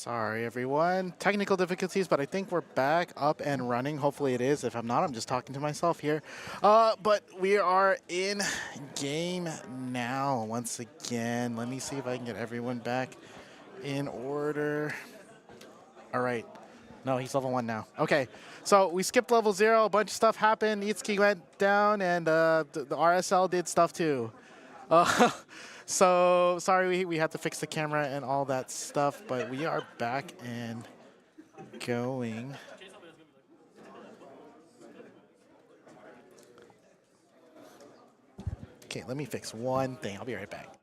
Sorry, everyone. Technical difficulties, but I think we're back up and running. Hopefully it is. If I'm not, I'm just talking to myself here. But we are in game now once again. Let me see if I can get everyone back in order. All right. No, he's level 1 now. Okay, so we skipped level 0. A bunch of stuff happened. Itsuki went down, and the RSL did stuff too. Uh, so sorry we had to fix the camera and all that stuff, but we are back and going. Okay, let me fix one thing. I'll be right back.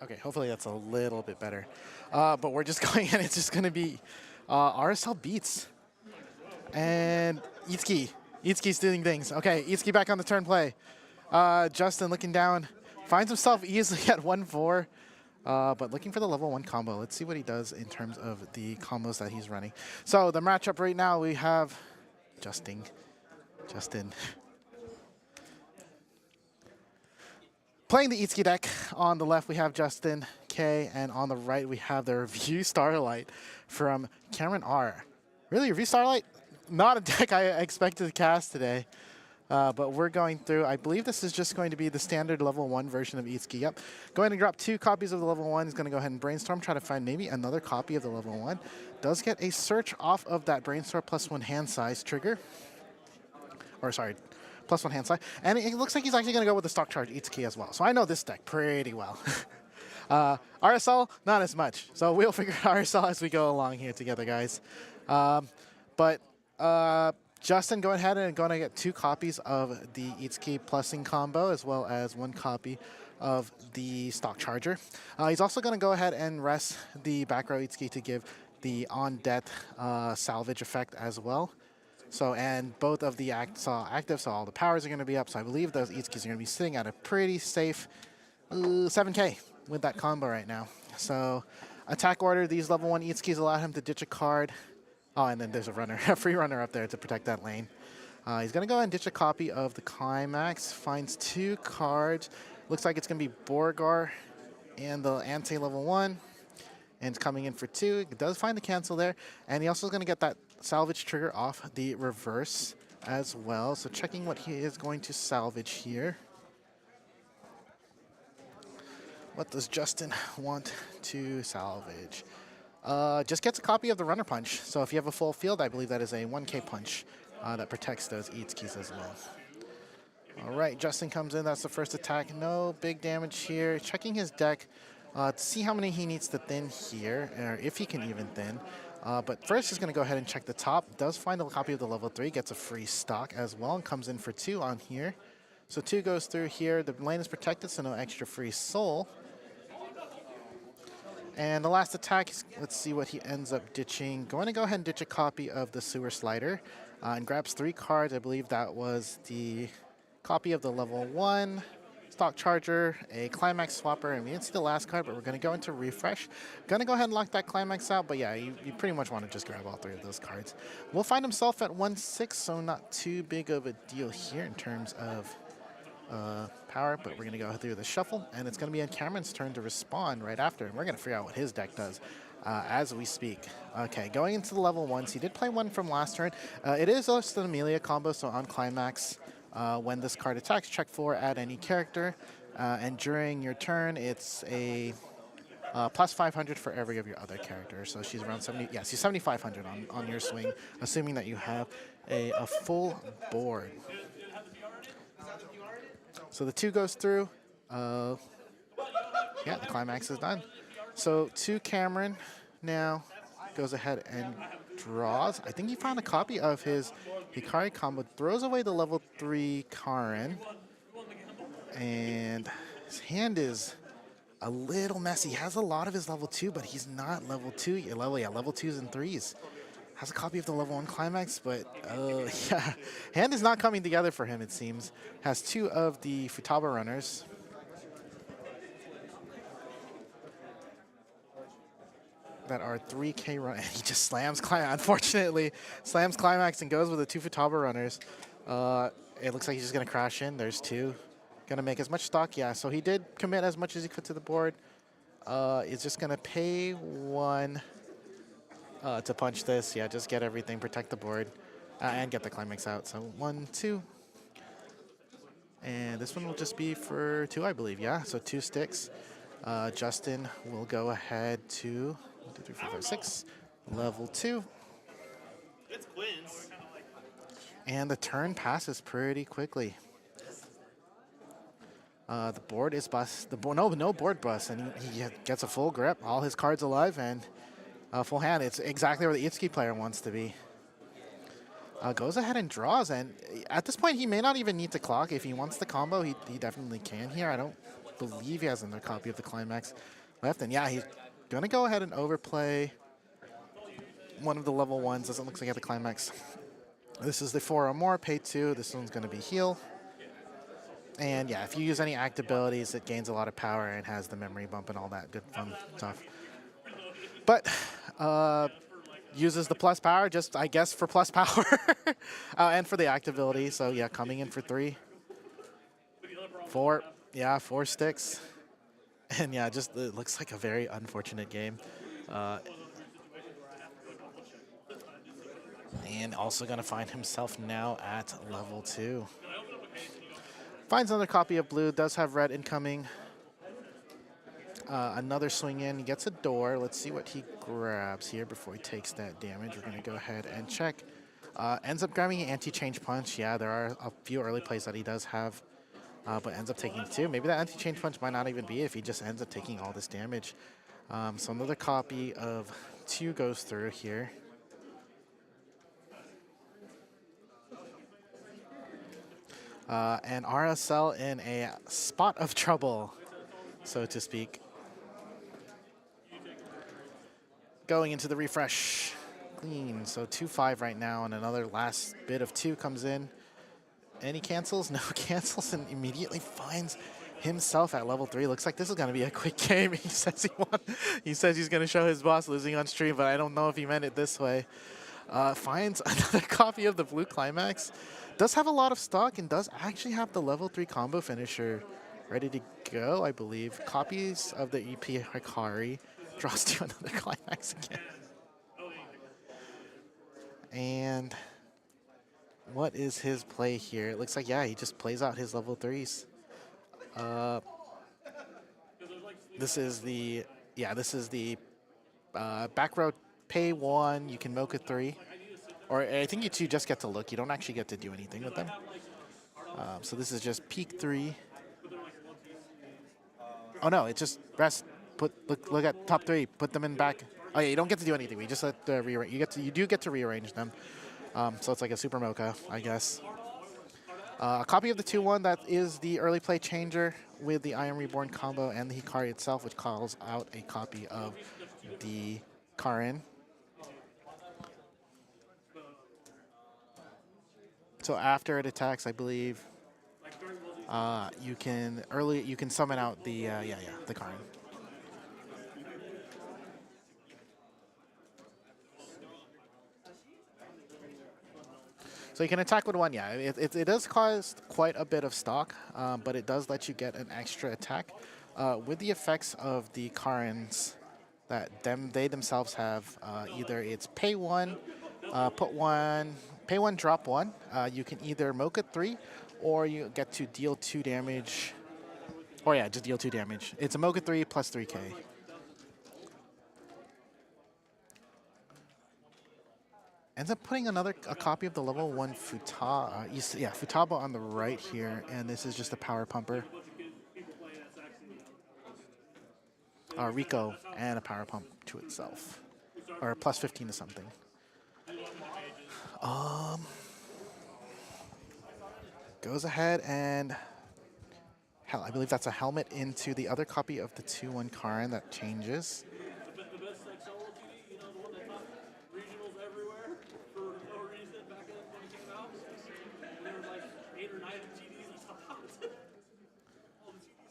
Okay, hopefully that's a little bit better. But we're just going in. It's just going to be RSL beats. And Itsuki. Itsuki's doing things. Okay, Itsuki back on the turn play. Justin looking down. Finds himself easily at 1-4. But looking for the level 1 combo. Let's see what he does in terms of the combos that he's running. So the matchup right now, we have Justin. Playing the Itsuki deck. On the left, we have Justin K, and on the right, we have the Review Starlight from Cameron R. Really, Review Starlight? Not a deck I expected to cast today. But we're going through, I believe this is just going to be the standard level 1 version of Itsuki. Yep. Go ahead and drop 2 copies of the level 1. He's going to go ahead and brainstorm, try to find maybe another copy of the level 1. Does get a search off of that brainstorm +1 hand size trigger. Or sorry, +1 hand size. And it looks like he's actually going to go with the stock charge Itsuki as well. So I know this deck pretty well. RSL, not as much. So we'll figure out RSL as we go along here together, guys. Justin, go ahead and going to get 2 copies of the Itsuki plussing combo, as well as 1 copy of the stock charger. He's also going to go ahead and rest the back row Itsuki to give the on-death salvage effect as well. So, and both of the acts are active, so all the powers are going to be up. So I believe those Itsukis are going to be sitting at a pretty safe 7K with that combo right now. So attack order, these level 1 Itsukis allow him to ditch a card. Oh, and then there's a runner, a free runner up there to protect that lane. He's going to go ahead and ditch a copy of the Climax. Finds 2 cards. Looks like it's going to be Borgar and the Ante level 1. And it's coming in for 2. It does find the cancel there. And he also is going to get that salvage trigger off the reverse as well. So checking what he is going to salvage here. What does Justin want to salvage? Just gets a copy of the Runner Punch. So if you have a full field, I believe that is a 1K punch that protects those Itsukis as well. All right, Justin comes in. That's the first attack. No big damage here. Checking his deck to see how many he needs to thin here, or if he can even thin. But first, he's going to go ahead and check the top. Does find a copy of the level 3, gets a free stock as well, and comes in for 2 on here. So 2 goes through here. The lane is protected, so no extra free soul. And the last attack, let's see what he ends up ditching. Going to go ahead and ditch a copy of the Sewer Slider and grabs 3 cards. I believe that was the copy of the level 1 stock charger, a Climax Swapper, and we didn't see the last card, but we're going to go into refresh. Going to go ahead and lock that Climax out, but yeah, you pretty much want to just grab all 3 of those cards. Will find himself at 1-6, so not too big of a deal here in terms of power, but we're going to go through the shuffle, and it's going to be on Cameron's turn to respond right after, and we're going to figure out what his deck does as we speak. Okay, going into the level 1s, he did play 1 from last turn. It is also an Amelia combo, so on Climax, when this card attacks, check 4, add any character, and during your turn, it's a plus 500 for every of your other characters. So she's around 70, yeah, she's 7,500 on your swing, assuming that you have a full board. So the 2 goes through. Yeah, the Climax is done. So 2 Cameron now goes ahead and draws. I think he found a copy of his Hikari combo. Throws away the level 3 Karin. And his hand is a little messy. He has a lot of his level 2, but he's not level 2. Level 2s and 3s. Has a copy of the level 1 Climax, but yeah, hand is not coming together for him, it seems. Has 2 of the Futaba runners. that are 3K run. He just slams Climax. Unfortunately, slams Climax and goes with the 2 Futaba runners. It looks like he's just going to crash in. There's 2. Going to make as much stock. Yeah, so he did commit as much as he could to the board. Is just going to pay 1 to punch this. Yeah, just get everything, protect the board, and get the Climax out. So 1, 2. And this one will just be for 2, I believe. Yeah, so 2 sticks. Justin will go ahead to 1, 2, 3, 4, 5, 6, level 2. It's Quinn's. And the turn passes pretty quickly. The board is bust. No board bust, and he gets a full grip. All his cards alive and full hand. It's exactly where the Itsuki player wants to be. Goes ahead and draws, and at this point he may not even need to clock. If he wants the combo, he definitely can here. I don't believe he has another copy of the Climax left, and yeah, he's gonna go ahead and overplay one of the level 1s. Doesn't look like he has the Climax. This is the 4 or more, pay 2. This one's gonna be heal. And yeah, if you use any act abilities, it gains a lot of power and has the memory bump and all that good fun stuff. But uses the plus power, just I guess for plus power, and for the act ability. So yeah, coming in for 3, 4, yeah, 4 sticks, and yeah, just it looks like a very unfortunate game. And also gonna find himself now at level 2. Finds another copy of blue, does have red incoming. Another swing in, he gets a door. Let's see what he grabs here before he takes that damage. We're gonna go ahead and check. Ends up grabbing an anti-change punch. Yeah, there are a few early plays that he does have, but ends up taking 2. Maybe that anti-change punch might not even be if he just ends up taking all this damage. So another copy of 2 goes through here. And RSL in a spot of trouble, so to speak. Going into the refresh. Clean, so 2-5 right now, and another last bit of 2 comes in. Any cancels? No cancels, and immediately finds himself at level 3. Looks like this is going to be a quick game. He says he won. He says he's going to show his boss losing on stream, but I don't know if he meant it this way. Finds another copy of the blue Climax. Does have a lot of stock and does actually have the level 3 combo finisher ready to go, I believe. Copies of the EP Hikari. Draws to another Climax again. And what is his play here? It looks like, yeah, he just plays out his level 3s. This is the back row pay 1, you can Mocha 3. Or I think you 2 just get to look. You don't actually get to do anything with them. So this is just peak 3. Oh no, it's just rest. Look at top 3. Put them in back. Oh yeah, you don't get to do anything. We just let rearrange. You do get to rearrange them. So it's like a super mocha, I guess. A copy of the 2-1 that is the early play changer with the I Am Reborn combo and the Hikari itself, which calls out a copy of the Karin. So after it attacks, I believe you can summon out the the Karin. So you can attack with 1, yeah. It does cost quite a bit of stock, but it does let you get an extra attack. With the effects of the Karins that they themselves have, either it's pay 1, put 1, pay 1, drop 1. You can either Mocha 3, or you get to deal 2 damage. Or yeah, just deal 2 damage. It's a Mocha 3 plus 3K. Ends up putting a copy of the level 1 Futaba on the right here, and this is just a power pumper. Rico and a power pump to itself, or plus 15 to something. Goes ahead and I believe that's a helmet into the other copy of the 2-1 Karin that changes.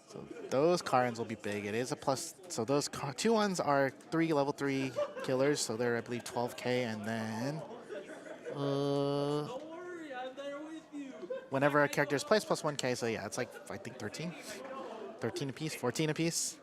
So those Karens will be big. It is a plus. So those two ones are level 3 killers. So they're, I believe, 12k. And then whenever a character is placed, plus 1k. So yeah, it's like, I think 13. 13 apiece, 14 apiece.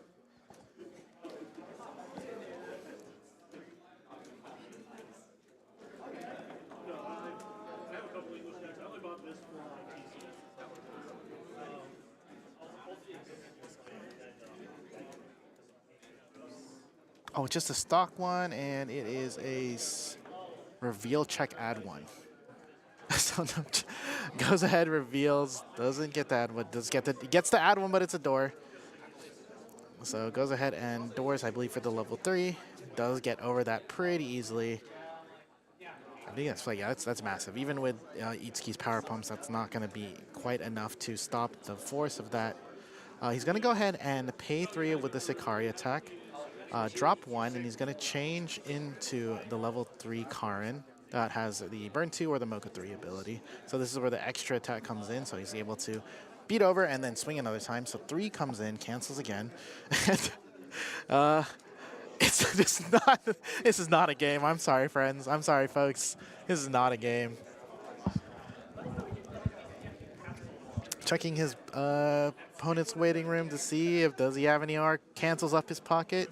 Oh, it's just a stock one, and it is a reveal check add one. So no, goes ahead, reveals, doesn't get the add one, gets the add one, but it's a door. So goes ahead and doors, I believe, for the level 3. Does get over that pretty easily. I think that's like, yeah, that's massive. Even with Itsuki's power pumps, that's not going to be quite enough to stop the force of that. He's going to go ahead and pay 3 with the Sakari attack. Drop 1, and he's going to change into the level 3 Karen that has the Burn 2 or the Mocha 3 ability. So this is where the extra attack comes in, so he's able to beat over and then swing another time. So 3 comes in, cancels again. And, it's just not, this is not a game. I'm sorry, friends. I'm sorry, folks. This is not a game. Checking his opponent's waiting room to see if does he have any arc, cancels up his pocket.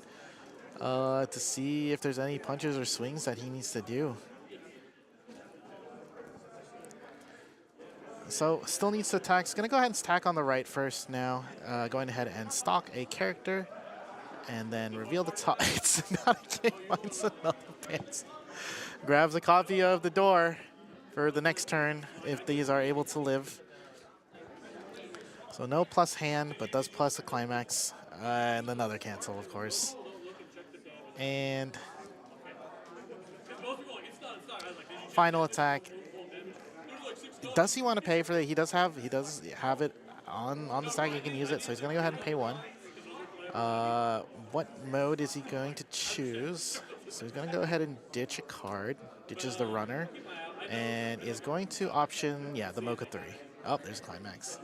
To see if there's any punches or swings that he needs to do. So still needs to attack. He's going to go ahead and stack on the right first now. Going ahead and stock a character. And then reveal the top. It's not a game. Mine's another pants. Grabs a copy of the door for the next turn if these are able to live. So no plus hand, but does plus a climax. And another cancel, of course. And final attack. Does he want to pay for it? He does have it on the stack. He can use it, so he's going to go ahead and pay 1. What mode is he going to choose? So he's going to go ahead and ditch a card, ditches the runner, and is going to option, yeah, the Mocha 3. Oh, there's climax.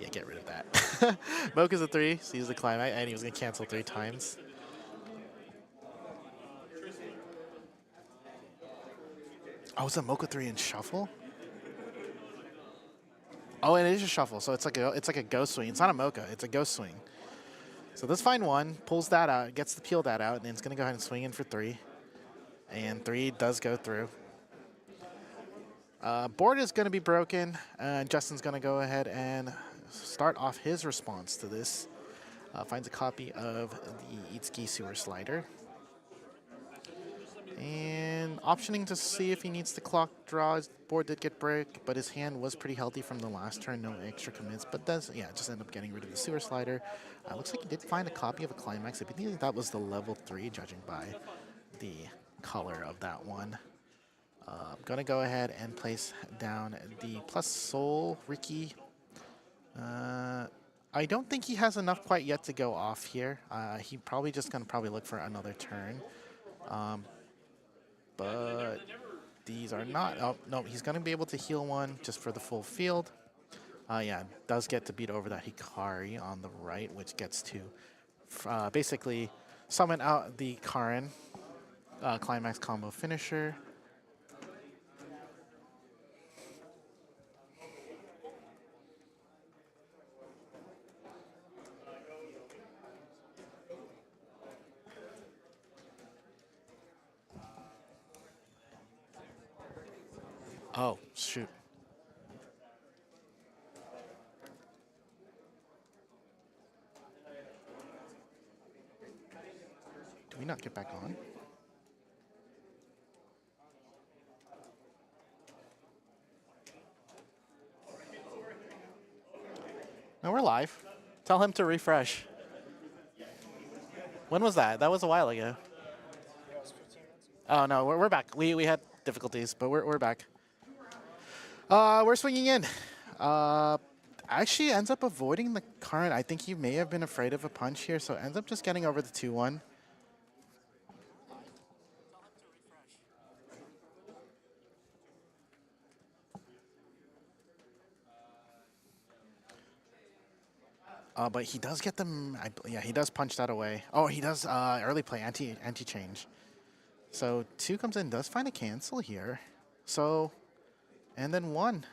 Yeah, get rid of that. Mocha's a 3, sees the climax, and he was going to cancel 3 times. Oh, it's a Mocha 3 in shuffle? Oh, and it is a shuffle, so it's like a ghost swing. It's not a Mocha, it's a ghost swing. So let's find 1, pulls that out, gets to peel that out, and then it's going to go ahead and swing in for 3. And 3 does go through. Board is going to be broken. Justin's going to go ahead and start off his response to this. Finds a copy of the Itsuki Sewer Slider. And optioning to see if he needs to clock draw. His board did get break, but his hand was pretty healthy from the last turn. No extra commits, but does, yeah, just end up getting rid of the Sewer Slider. Looks like he did find a copy of a Climax. I believe that was the level 3, judging by the color of that one. I'm going to go ahead and place down the plus Soul Ricky. I don't think he has enough quite yet to go off here. He probably just going to look for another turn. But these are not. Oh, no, he's going to be able to heal 1 just for the full field. Yeah, does get to beat over that Hikari on the right, which gets to basically summon out the Karen Climax combo finisher. Oh, shoot. Do we not get back on? No, we're live. Tell him to refresh. When was that? That was a while ago. Oh, no, we're back. We had difficulties, but we're back. We're swinging in. Actually ends up avoiding the current. I think he may have been afraid of a punch here, so ends up just getting over the 2-1. But he does get them. Yeah, he does punch that away. Oh, he does early play anti-change. So 2 comes in, does find a cancel here. So, and then 1.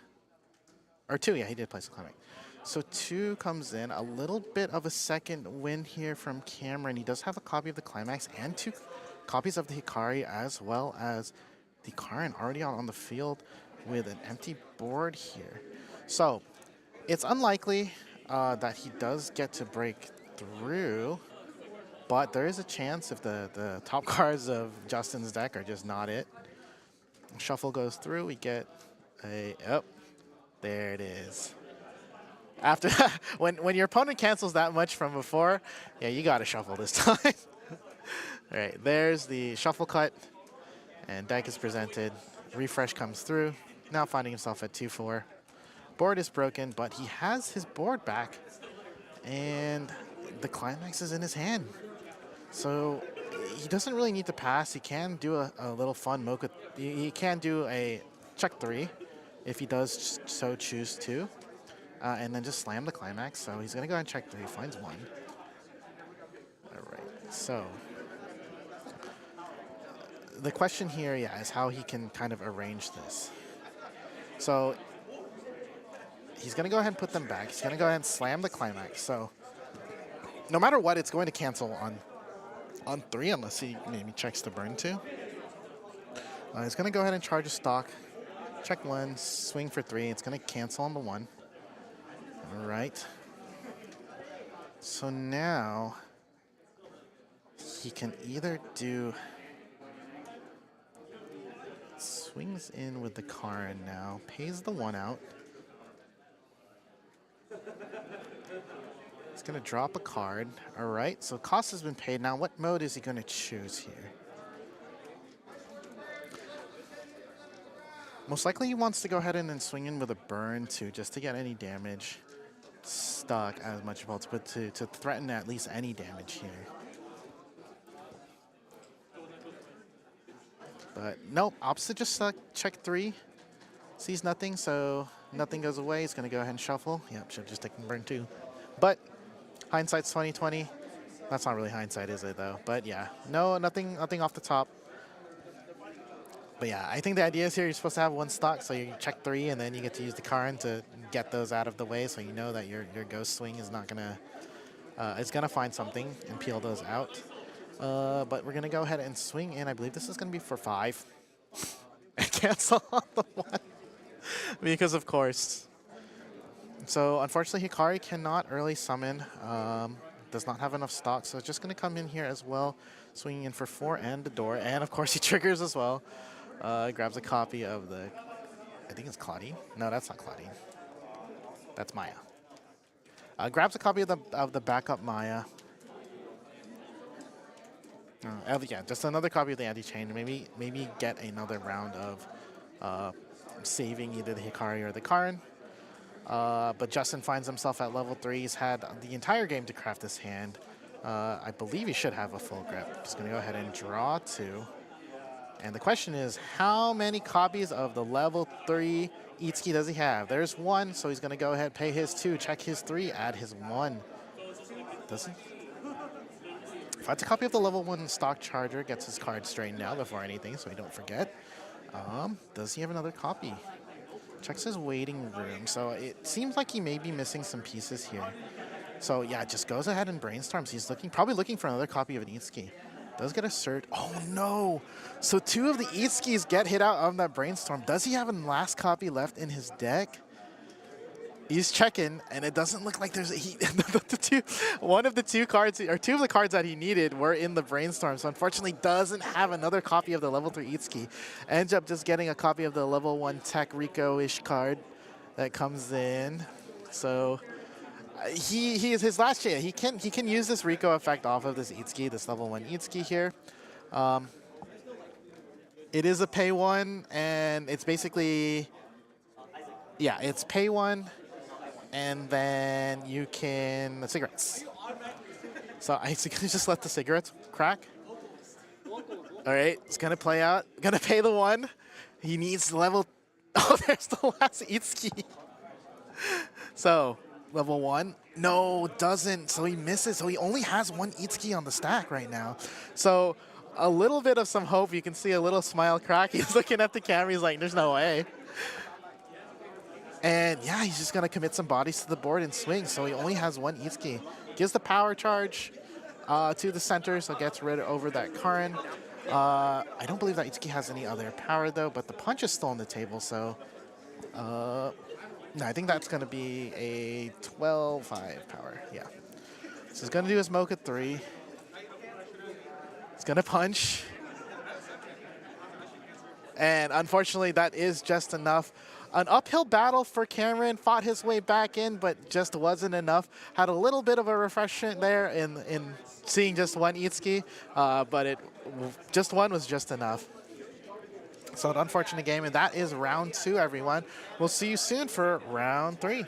Or 2, yeah, he did place a climax. So 2 comes in, a little bit of a second win here from Cameron. He does have a copy of the climax and 2 copies of the Hikari, as well as the Karin already out on the field with an empty board here. So it's unlikely that he does get to break through, but there is a chance if the top cards of Justin's deck are just not it. Shuffle goes through, we get a, oh, there it is. After when your opponent cancels that much from before, yeah, you gotta shuffle this time. All right, there's the shuffle cut, and deck is presented. Refresh comes through, now finding himself at 2-4. Board is broken, but he has his board back, and the climax is in his hand. So he doesn't really need to pass. He can do a little fun mocha. He can do a check 3 if he does so choose to, and then just slam the climax. So he's gonna go ahead and check 3, finds 1. All right, so the question here, yeah, is how he can kind of arrange this. So he's going to go ahead and put them back. He's going to go ahead and slam the climax. So no matter what, it's going to cancel on 3 unless he maybe checks the burn 2. He's going to go ahead and charge a stock. Check 1, swing for 3. It's going to cancel on the 1. All right. So now he can either do... Swings in with the Karin now, pays the 1 out. He's going to drop a card. All right, so cost has been paid. Now, what mode is he going to choose here? Most likely he wants to go ahead and then swing in with a burn too, just to get any damage stuck as much as possible, but to threaten at least any damage here. But nope, opposite just check 3. Sees nothing, so nothing goes away. He's going to go ahead and shuffle. Yep, should have just taken burn 2. But hindsight's 20/20. That's not really hindsight, is it, though? But yeah, no, nothing off the top. But yeah, I think the idea is here you're supposed to have 1 stock, so you check 3, and then you get to use the Karin to get those out of the way, so you know that your ghost swing is not gonna, it's gonna find something and peel those out. But we're gonna go ahead and swing in. I believe this is gonna be for 5. And cancel on the 1. Because of course. So unfortunately Hikari cannot early summon. Does not have enough stock, so it's just gonna come in here as well. Swinging in for 4 and the door. And of course he triggers as well. Grabs a copy of the, I think it's Claudine. No, that's not Claudine. That's Maya. Grabs a copy of the backup Maya. Yeah, just another copy of the anti-chain. Maybe get another round of saving either the Hikari or the Karin. But Justin finds himself at level 3. He's had the entire game to craft this hand. I believe he should have a full grip. Just going to go ahead and draw 2. And the question is, how many copies of the level 3 Itsuki does he have? There's 1, so he's going to go ahead, pay his 2, check his 3, add his 1. Does he? Finds a copy of the level 1 stock charger, gets his card straightened out before anything, so we don't forget. Does he have another copy? Checks his waiting room, so it seems like he may be missing some pieces here. So yeah, just goes ahead and brainstorms. He's probably looking for another copy of an Itsuki. Does get a cert. Oh no! So 2 of the Itsukis get hit out on that brainstorm. Does he have a last copy left in his deck? He's checking, and it doesn't look like there's one of the 2 cards, or 2 of the cards that he needed were in the brainstorm. So unfortunately, doesn't have another copy of the level 3 Itsuki. Ends up just getting a copy of the level 1 Tech Rico-ish card that comes in. So he is his last chance. He can use this Rico effect off of this Itsuki, this level 1 Itsuki here. It is a pay 1, and it's basically, yeah, it's pay 1. And then you can cigarettes. So I just let the cigarettes crack. All right, it's gonna play out. Gonna pay the 1. He needs level. Oh, there's the last Itsuki. So Level 1. No, doesn't. So he misses. So he only has one Itsuki on the stack right now. So a little bit of some hope. You can see a little smile crack. He's looking at the camera. He's like, there's no way. And yeah, he's just going to commit some bodies to the board and swing. So he only has one Itsuki. Gives the power charge to the center, so gets rid over that Karin. I don't believe that Itsuki has any other power, though, but the punch is still on the table, so... no, I think that's going to be a 12-5 power, yeah. So he's going to do his Mocha 3. He's going to punch. And unfortunately, that is just enough. An uphill battle for Cameron, fought his way back in, but just wasn't enough. Had a little bit of a refreshment there in seeing just one Itsuki, but just one was just enough. So an unfortunate game, and that is round 2, everyone. We'll see you soon for round 3.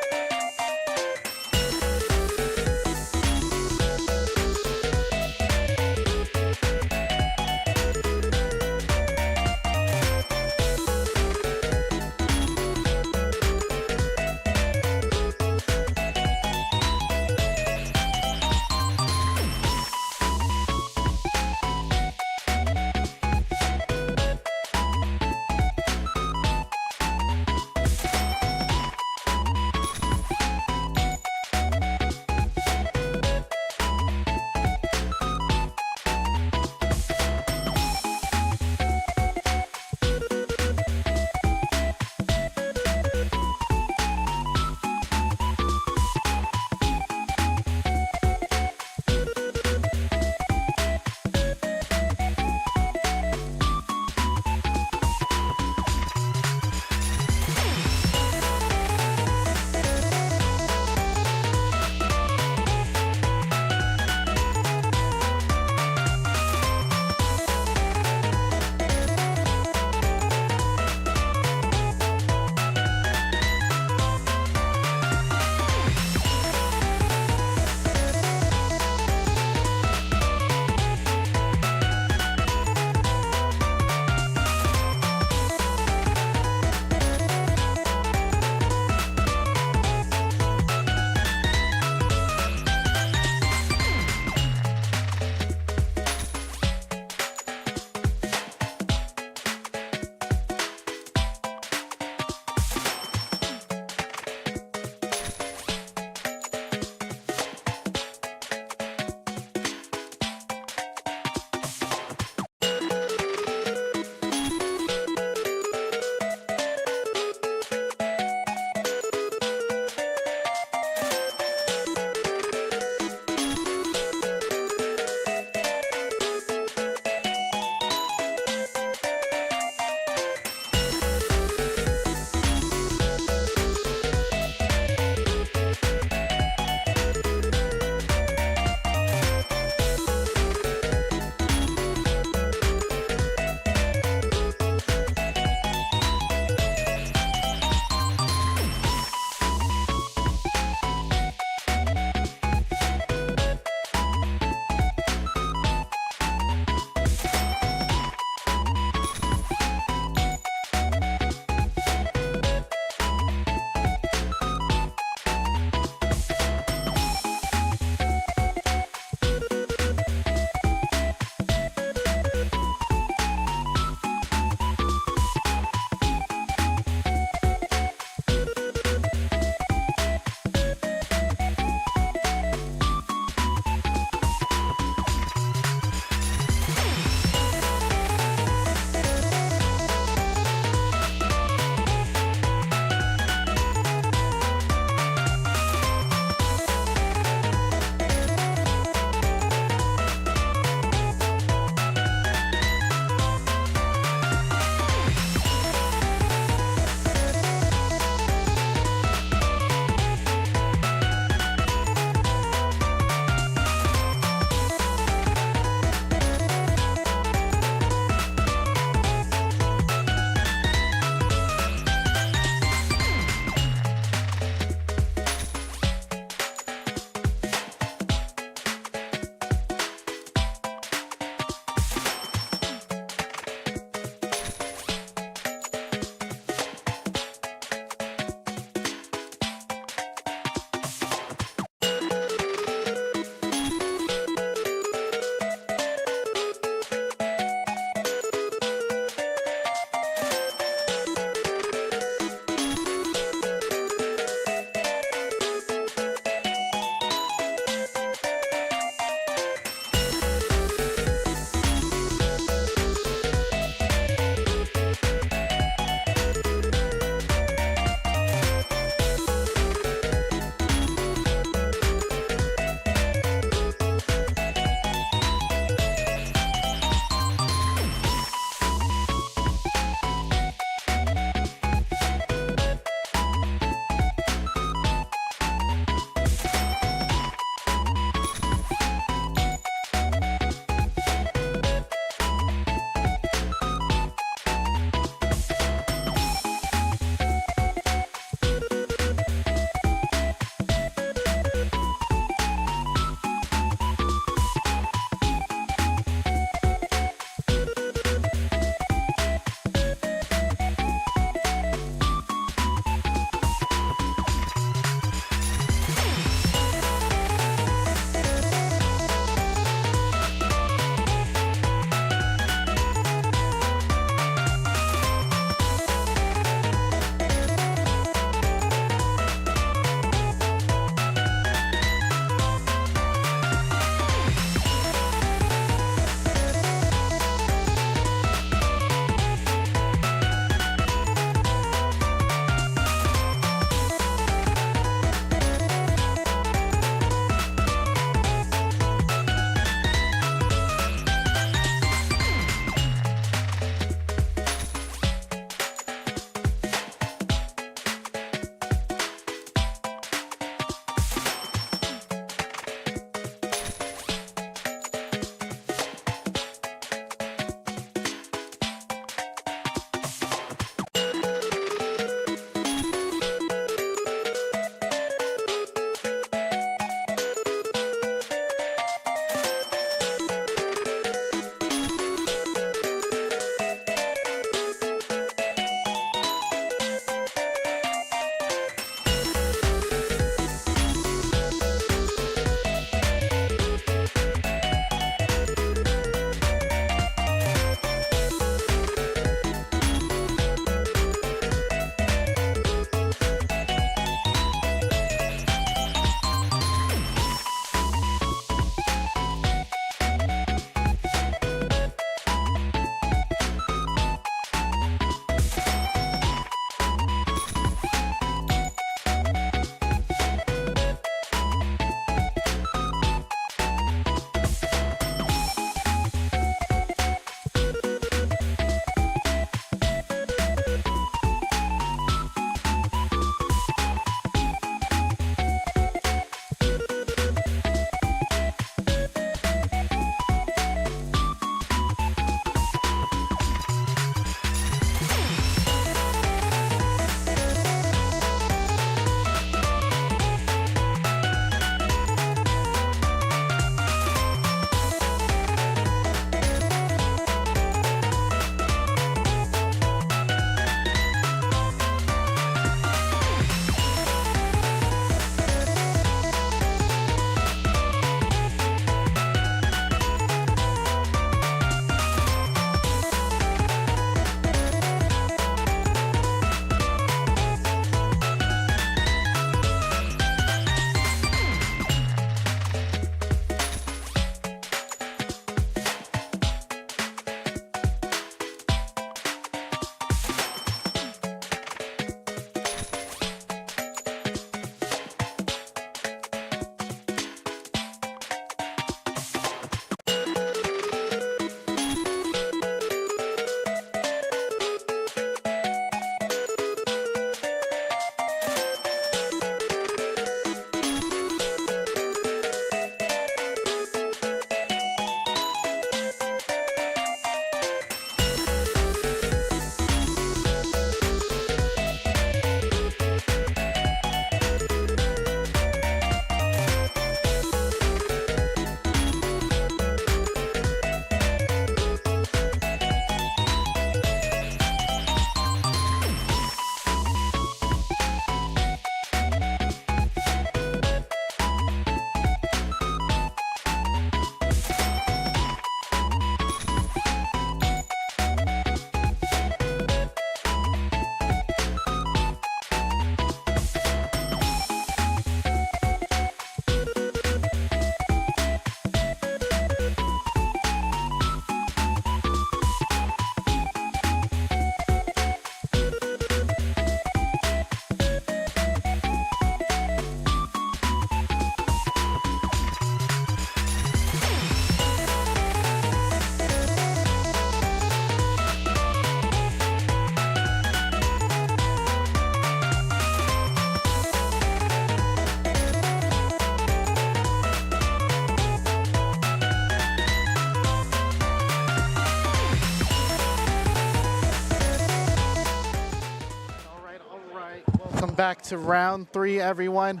back to round 3, everyone.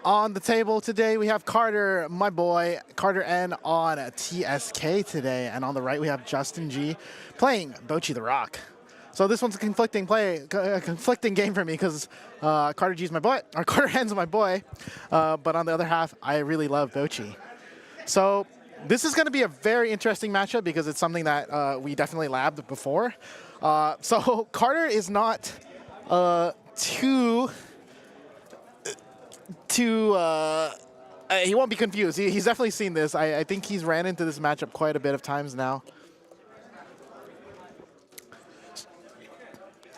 On the table today, we have Carter, my boy, Carter N on TSK today. And on the right, we have Justin G playing Bocchi the Rock. So this one's a conflicting game for me because Carter G's my boy, or Carter N's my boy. But on the other half, I really love Bocchi. So this is going to be a very interesting matchup because it's something that we definitely labbed before. So Carter is not he won't be confused. He's definitely seen this. I think he's ran into this matchup quite a bit of times now.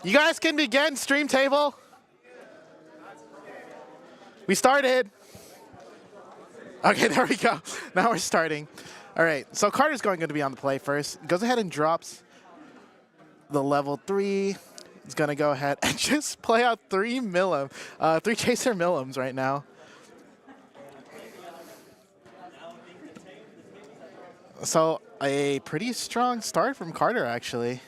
You guys can begin stream table. We started. Okay, there we go. Now we're starting. All right, so Carter's going to be on the play first. Goes ahead and drops the level 3. He's going to go ahead and just play out 3 Chaser Millims right now. So a pretty strong start from Carter, actually.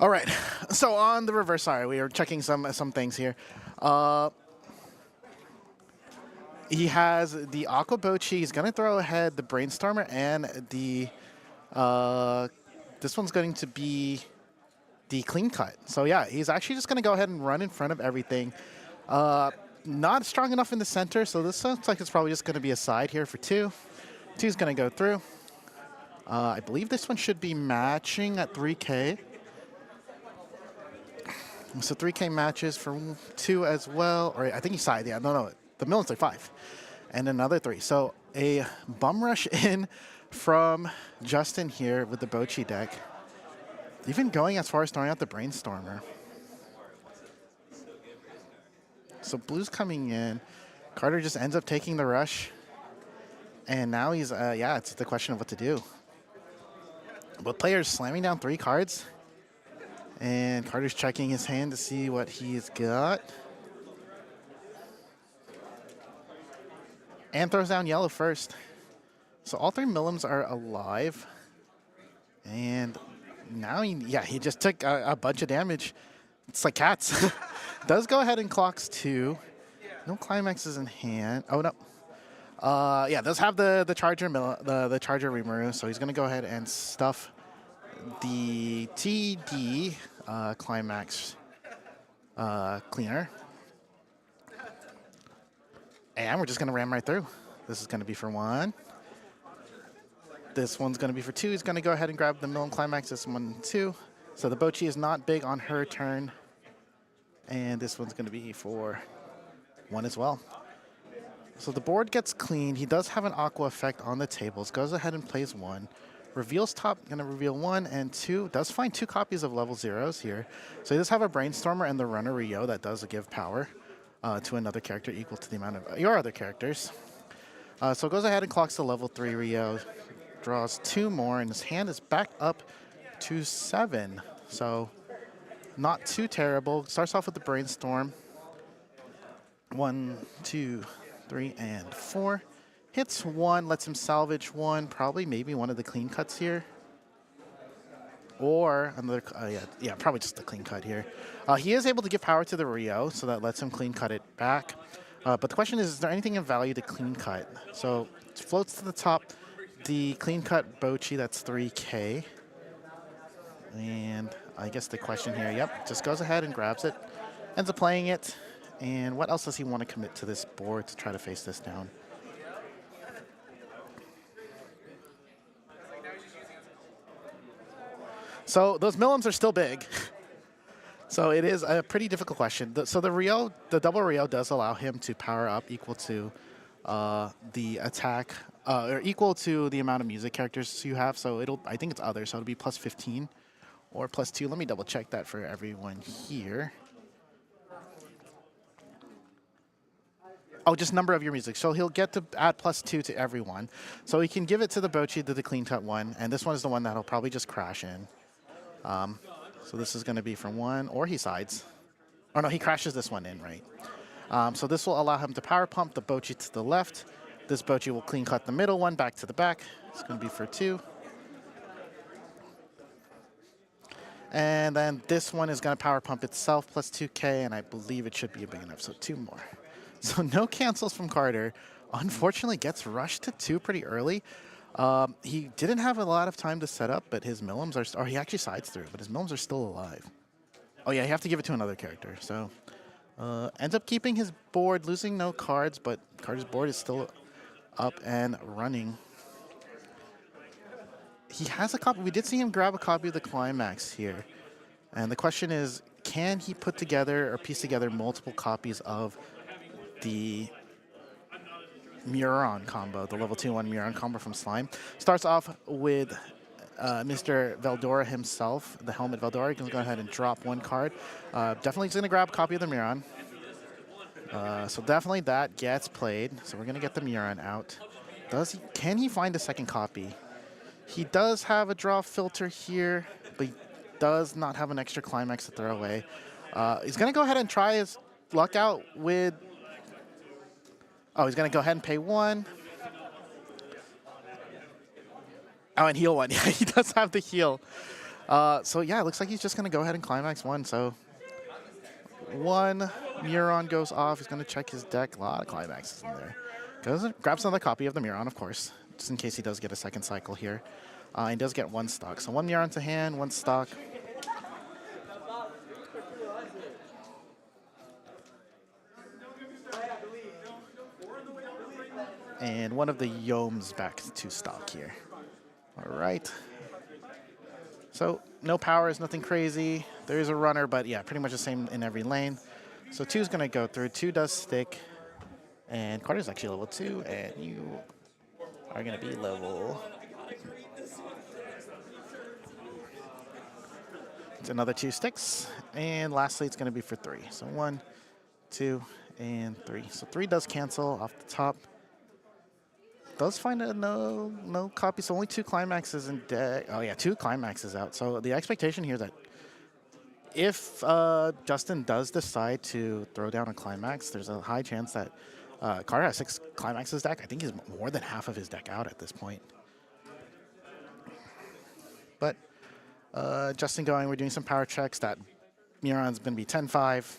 All right, so on the reverse, sorry, we are checking some things here. He has the Aqua Bocchi. He's going to throw ahead the Brainstormer and the, this one's going to be the Clean Cut. So yeah, he's actually just going to go ahead and run in front of everything. Not strong enough in the center, so this sounds like it's probably just going to be a side here for 2. 2's going to go through. I believe this one should be matching at 3K. So 3K matches for 2 as well. Or I think he side, yeah, no. The Millions are 5. And another 3. So a bum rush in from Justin here with the Bocchi deck. Even going as far as throwing out the Brainstormer. So blue's coming in. Carter just ends up taking the rush. And now he's, yeah, it's the question of what to do. Both players slamming down 3 cards. And Carter's checking his hand to see what he's got. And throws down yellow first. So all 3 Millims are alive. And now he just took a bunch of damage. It's like cats. Does go ahead and clocks 2. No climaxes in hand. Oh, no. Yeah, does have the Charger the Charger Rimuru, so he's going to go ahead and stuff the TD Climax Cleaner. And we're just going to ram right through. This is going to be for 1. This one's going to be for 2. He's going to go ahead and grab the Millim Climax. This one, 2. So the Bocchi is not big on her turn. And this one's going to be for 1 as well. So the board gets clean. He does have an Aqua effect on the tables. Goes ahead and plays 1. Reveals top, going to reveal 1 and 2. Does find 2 copies of level 0s here. So he does have a Brainstormer and the Runner Rio that does give power to another character equal to the amount of your other characters. So goes ahead and clocks the level 3 Rio. Draws 2 more, and his hand is back up to 7. So not too terrible. Starts off with the Brainstorm. 1, 2, 3, and 4. Hits 1, lets him salvage 1, probably maybe one of the clean cuts here. Or another, yeah, probably just the clean cut here. He is able to give power to the Rio, so that lets him clean cut it back. But the question is there anything of value to clean cut? So it floats to the top. The clean cut Bocchi, that's 3K. And I guess the question here, yep, just goes ahead and grabs it. Ends up playing it. And what else does he want to commit to this board to try to face this down? So those Millims are still big. So it is a pretty difficult question. So the Rio, the double Rio does allow him to power up equal to the attack, or equal to the amount of music characters you have. So it'll, I think it's other, so it'll be plus 15 or plus 2. Let me double check that for everyone here. Oh, just number of your music. So he'll get to add +2 to everyone. So he can give it to the Bochi, to the clean cut one, and this one is the one that'll probably just crash in. So this is going to be from 1, or he sides. Oh no, he crashes this one in, right? So this will allow him to power pump the Bochi to the left. This Bochi will clean cut the middle one back to the back. It's going to be for 2. And then this one is going to power pump itself +2K, and I believe it should be big enough, so 2 more. So no cancels from Carter. Unfortunately, gets rushed to 2 pretty early. He didn't have a lot of time to set up, but his Millims are, or he actually sides through, but his Millims are still alive. Oh yeah, you have to give it to another character. So ends up keeping his board, losing no cards, but Carter's board is still up and running. He has a copy. We did see him grab a copy of the Climax here. And the question is, can he put together or piece together multiple copies of the Muron combo, the level 2-1 Muron combo from Slime? Starts off with Mr. Veldora himself, the Helmet Veldora. He can go ahead and drop 1 card. Definitely he's going to grab a copy of the Muron. So definitely that gets played. So we're going to get the Muron out. Can he find a second copy? He does have a draw filter here, but he does not have an extra Climax to throw away. He's going to go ahead and try his luck out with... Oh, he's going to go ahead and pay 1. Oh, and heal 1. Yeah, he does have the heal. So yeah, it looks like he's just going to go ahead and Climax 1. So 1 Muron goes off. He's going to check his deck. A lot of Climaxes in there. Grabs another copy of the Muron, of course, just in case he does get a second cycle here. He does get 1 stock. So 1 Muron to hand, 1 stock. And 1 of the Yomes back to stock here. All right. So no powers, nothing crazy. There is a runner, but yeah, pretty much the same in every lane. So 2 is going to go through. 2 does stick. And Carter's actually level 2, and you are going to be level... It's another 2 sticks. And lastly, it's going to be for 3. So 1, 2, and 3. So 3 does cancel off the top. Does find a no copy, so only 2 Climaxes in deck. Oh yeah, 2 Climaxes out. So the expectation here is that if Justin does decide to throw down a Climax, there's a high chance that Carter has 6 Climaxes deck. I think he's more than half of his deck out at this point. But Justin going, we're doing some power checks. That Muron's going to be 10-5.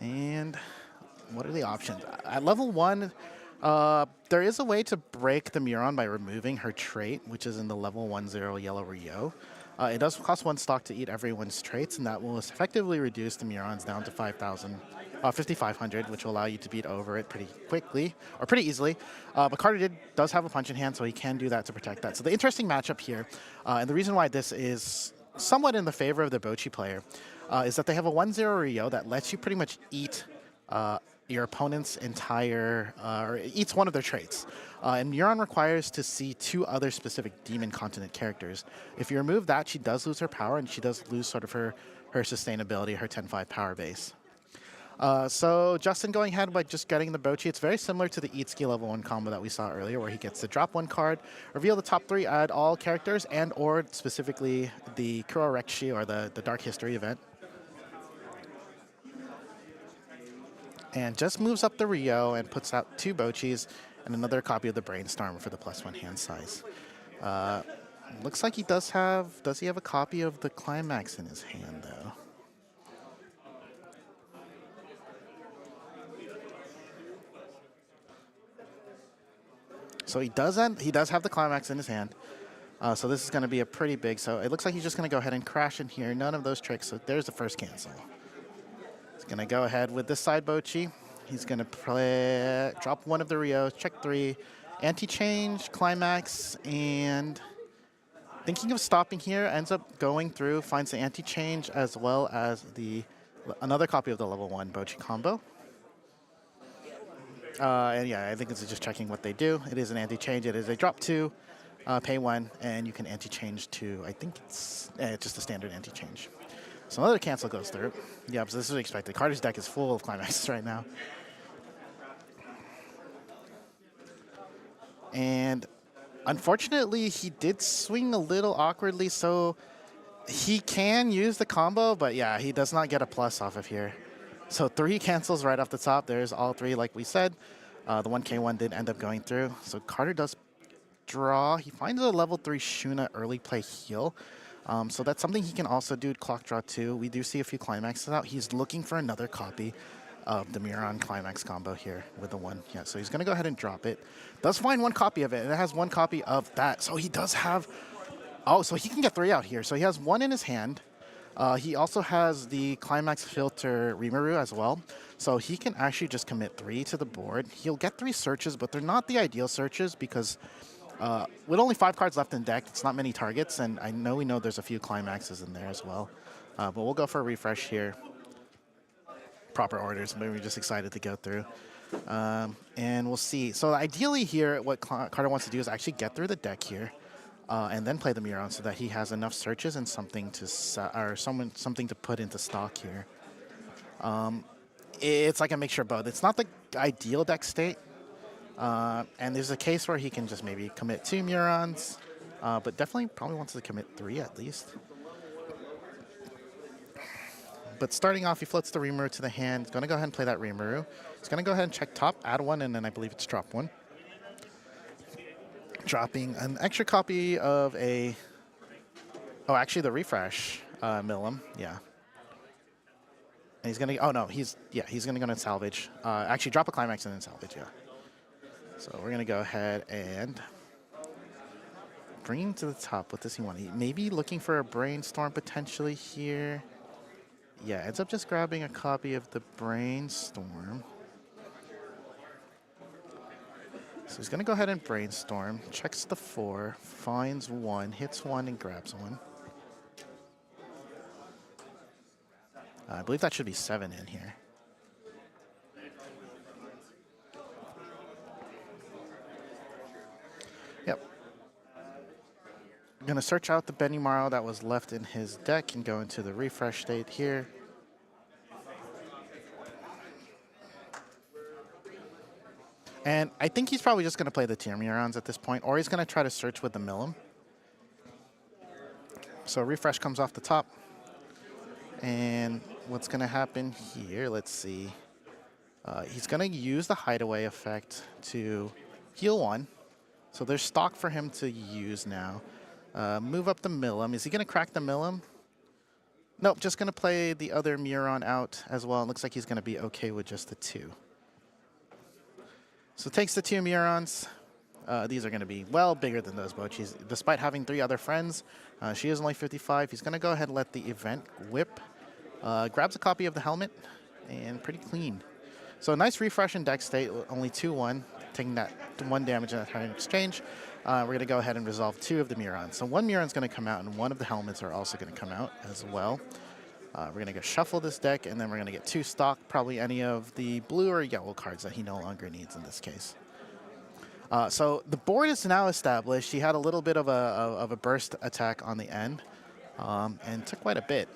And what are the options? At level 1, there is a way to break the Muron by removing her trait, which is in the level 1-0 Yellow Rio. It does cost 1 stock to eat everyone's traits, and that will effectively reduce the Murons down to 5,500, which will allow you to beat over it pretty quickly, or pretty easily. But Carter does have a punch in hand, so he can do that to protect that. So the interesting matchup here, and the reason why this is somewhat in the favor of the Bochi player, is that they have a 1-0 Rio that lets you pretty much eat your opponent's entire, or eats one of their traits. And Muron requires to see 2 other specific Demon Continent characters. If you remove that, she does lose her power, and she does lose sort of her sustainability, her 10-5 power base. So Justin going ahead by just getting the Bochi. It's very similar to the Eatski level 1 combo that we saw earlier, where he gets to drop 1 card, reveal the top 3, add all characters, and or specifically the Kuro Rekshi, or the Dark History event. And just moves up the Rio and puts out 2 Bochis and another copy of the Brainstorm for the +1 hand size. Looks like he does he have a copy of the Climax in his hand, though? So he does have the Climax in his hand. So this is going to be a pretty big, so it looks like he's just going to go ahead and crash in here. None of those tricks, so there's the first cancel. He's going to go ahead with this side Bochi. He's going to drop 1 of the Rios, check 3, anti-change, Climax, and thinking of stopping here, ends up going through, finds the anti-change as well as another copy of the level 1 Bochi combo. And yeah, I think this is just checking what they do. It is an anti-change. It is a drop 2, pay 1, and you can anti-change to, I think it's just a standard anti-change. So another cancel goes through. Yep, so this is expected. Carter's deck is full of climaxes right now. And unfortunately, he did swing a little awkwardly, so he can use the combo, but yeah, he does not get a plus off of here. So 3 cancels right off the top. There's all 3, like we said. The 1K1 did end up going through. So Carter does draw. He finds a level 3 Shuna early play heal. So that's something he can also do. Clock draw 2. We do see a few climaxes out. He's looking for another copy of the Miron climax combo here with the 1. Yeah, so he's going to go ahead and drop it. Does find 1 copy of it, and it has 1 copy of that. So he does have... Oh, so he can get 3 out here. So he has 1 in his hand. He also has the Climax Filter Rimuru as well. So he can actually just commit 3 to the board. He'll get 3 searches, but they're not the ideal searches because with only 5 cards left in deck, it's not many targets. And we know there's a few Climaxes in there as well. But we'll go for a refresh here. Proper orders, maybe we're just excited to go through. And we'll see. So ideally here, what Carter wants to do is actually get through the deck here. And then play the Miron so that he has enough searches and something to something to put into stock here. It's like a mixture of both. It's not the ideal deck state, and there's a case where he can just maybe commit 2 Murons, but definitely probably wants to commit 3 at least. But starting off, he floats the Rimuru to the hand. He's going to go ahead and play that Rimuru. He's going to go ahead and check top, add 1, and then I believe it's drop 1. Dropping an extra copy of a... Oh, actually, the refresh Milim. Yeah. And he's going to... Oh, no. He's going to go and salvage. Actually, drop a climax and then salvage, yeah. So we're going to go ahead and bring him to the top. What does he want? He may be looking for a Brainstorm potentially here. Yeah, ends up just grabbing a copy of the Brainstorm. So he's going to go ahead and Brainstorm, checks the 4, finds 1, hits 1, and grabs 1. I believe that should be 7 in here. Yep. I'm going to search out the Benimaru that was left in his deck and go into the refresh state here. And I think he's probably just going to play the tier Murons at this point, or he's going to try to search with the Milim. So refresh comes off the top. And what's going to happen here, let's see. He's going to use the Hideaway effect to heal 1. So there's stock for him to use now. Move up the Milim. Is he going to crack the Milim? Nope, just going to play the other Muron out as well. It looks like he's going to be okay with just the 2. So takes the 2 Murons. These are going to be well bigger than those Bochis. Despite having 3 other friends, she is only 55. He's going to go ahead and let the event whip. Grabs a copy of the helmet, and pretty clean. So a nice refresh in deck state, only 2-1, taking that 1 damage in that turn exchange. We're going to go ahead and resolve 2 of the Murons. So 1 Muron's going to come out, and 1 of the helmets are also going to come out as well. We're going to go shuffle this deck, and then we're going to get 2 stock, probably any of the blue or yellow cards that he no longer needs in this case. So the board is now established. He had a little bit of a burst attack on the end, and took quite a bit.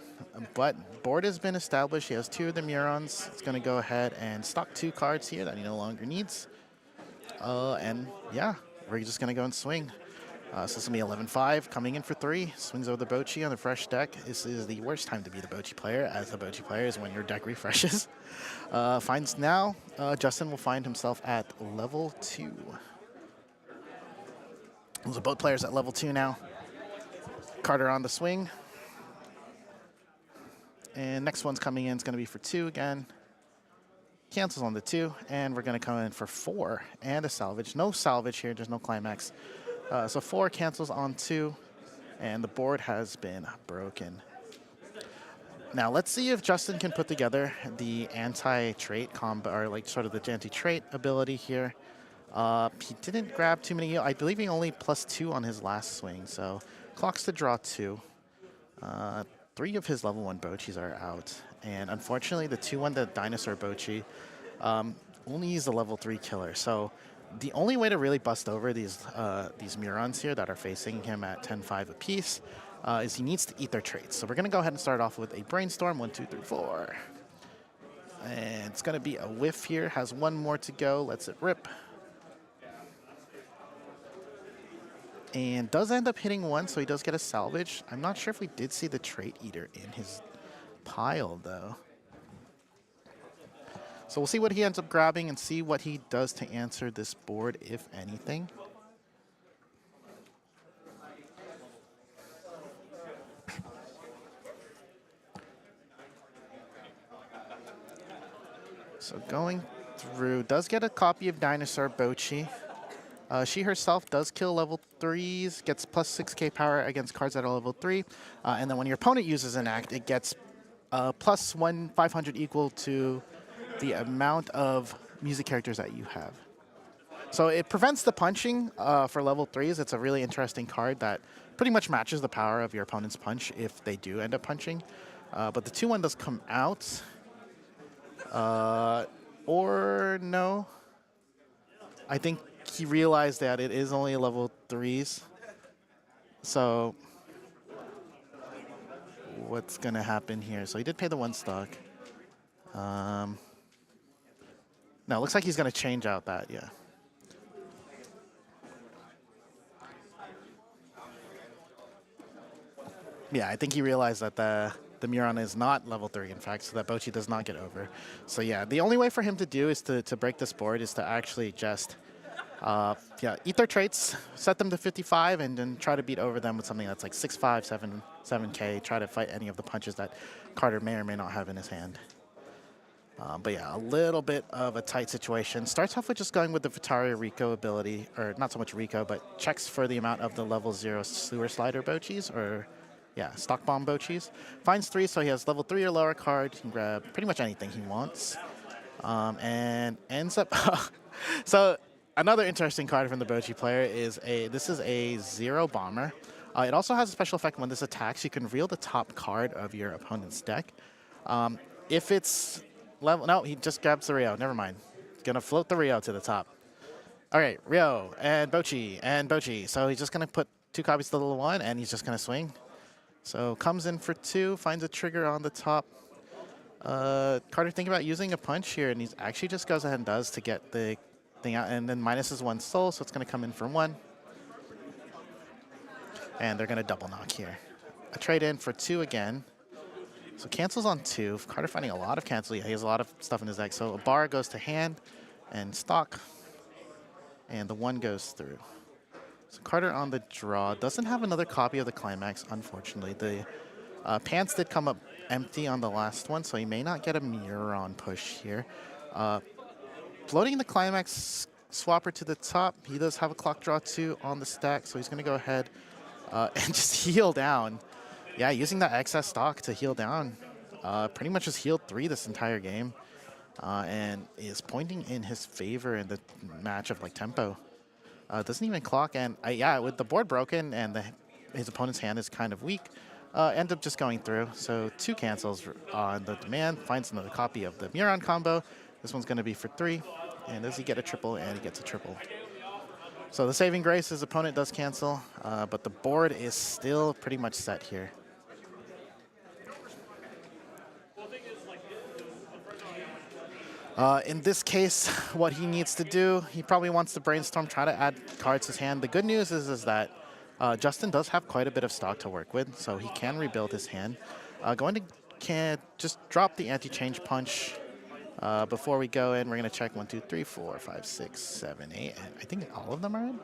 But board has been established. He has 2 of the Murons. It's going to go ahead and stock 2 cards here that he no longer needs. And yeah, we're just going to go and swing. So this is going to be 11-5, coming in for 3. Swings over the Bochi on the fresh deck. This is the worst time to be the Bochi player, as the Bochi player is when your deck refreshes. Finds now, Justin will find himself at level 2. So both players at level 2 now. Carter on the swing. And next one's coming in is going to be for 2 again. Cancels on the 2, and we're going to come in for 4 and a salvage. No salvage here, there's no climax. So 4 cancels on 2, and the board has been broken. Now let's see if Justin can put together the anti-trait combo, or like sort of the anti-trait ability here. He didn't grab too many. I believe he only +2 on his last swing, so clocks to draw 2. 3 of his level 1 Bochis are out, and unfortunately the 2-1, the Dinosaur Bochi, only use the level 3 killer. So the only way to really bust over these Murons here that are facing him at 10-5 apiece is he needs to eat their traits. So we're going to go ahead and start off with a brainstorm. 1, 2, 3, 4. And it's going to be a whiff here. Has one more to go. Lets it rip. And does end up hitting one, so he does get a salvage. I'm not sure if we did see the trait eater in his pile, though. So we'll see what he ends up grabbing and see what he does to answer this board, if anything. So going through, does get a copy of Dinosaur Bochi. She herself does kill level 3s, gets plus 6k power against cards that are level 3. And then when your opponent uses an act, it gets plus 500 equal to the amount of music characters that you have. So it prevents the punching for level 3s. It's a really interesting card that pretty much matches the power of your opponent's punch if they do end up punching. But the 2-1 does come out. Or no. I think he realized that it is only level 3s. So what's going to happen here? So he did pay the 1 stock. No, it looks like he's going to change out that, yeah. Yeah, I think he realized that the Muron is not level 3, in fact, so that Bochi does not get over. So yeah, the only way for him to do is to break this board is to actually just eat their traits, set them to 55, and then try to beat over them with something that's like 6-5, 7k, try to fight any of the punches that Carter may or may not have in his hand. But yeah, a little bit of a tight situation. Starts off with just going with the Vitaria Rico ability, or not so much Rico, but checks for the amount of the level 0 Sewer Slider Bochis, or yeah, Stock Bomb Bochis. Finds 3, so he has level 3 or lower card. He can grab pretty much anything he wants. And ends up... So another interesting card from the Bochi player is this is a 0 Bomber. It also has a special effect when this attacks. You can reveal the top card of your opponent's deck. If it's... No, he just grabs the Rio. Never mind. Gonna float the Rio to the top. All right, Rio and Bochi and Bochi. So he's just gonna put 2 copies to the level 1, and he's just gonna swing. So comes in for 2, finds a trigger on the top. Carter thinking about using a punch here, and he actually just goes ahead and does to get the thing out, and then minuses 1 soul, so it's gonna come in for 1. And they're gonna double knock here. A trade in for 2 again. So cancels on 2. Carter finding a lot of cancel. Yeah, he has a lot of stuff in his deck. So a bar goes to hand and stock. And the 1 goes through. So Carter on the draw. Doesn't have another copy of the Climax, unfortunately. The pants did come up empty on the last one, so he may not get a Muron push here. Floating the Climax swapper to the top. He does have a Clock Draw 2 on the stack, so he's going to go ahead and just heal down. Yeah, using that excess stock to heal down. Pretty much just healed 3 this entire game. And is pointing in his favor in the match of like tempo. Doesn't even clock, and yeah, with the board broken and his opponent's hand is kind of weak, end up just going through. So 2 cancels on the demand, finds another copy of the Muron combo. This one's going to be for 3, and does he get a triple? And he gets a triple. So the saving grace, his opponent does cancel, but the board is still pretty much set here. In this case, what he needs to do, he probably wants to brainstorm, try to add cards to his hand. The good news is that Justin does have quite a bit of stock to work with, so he can rebuild his hand. Can just drop the anti-change punch before we go in. We're going to check 1, 2, 3, 4, 5, 6, 7, 8. And I think all of them are in.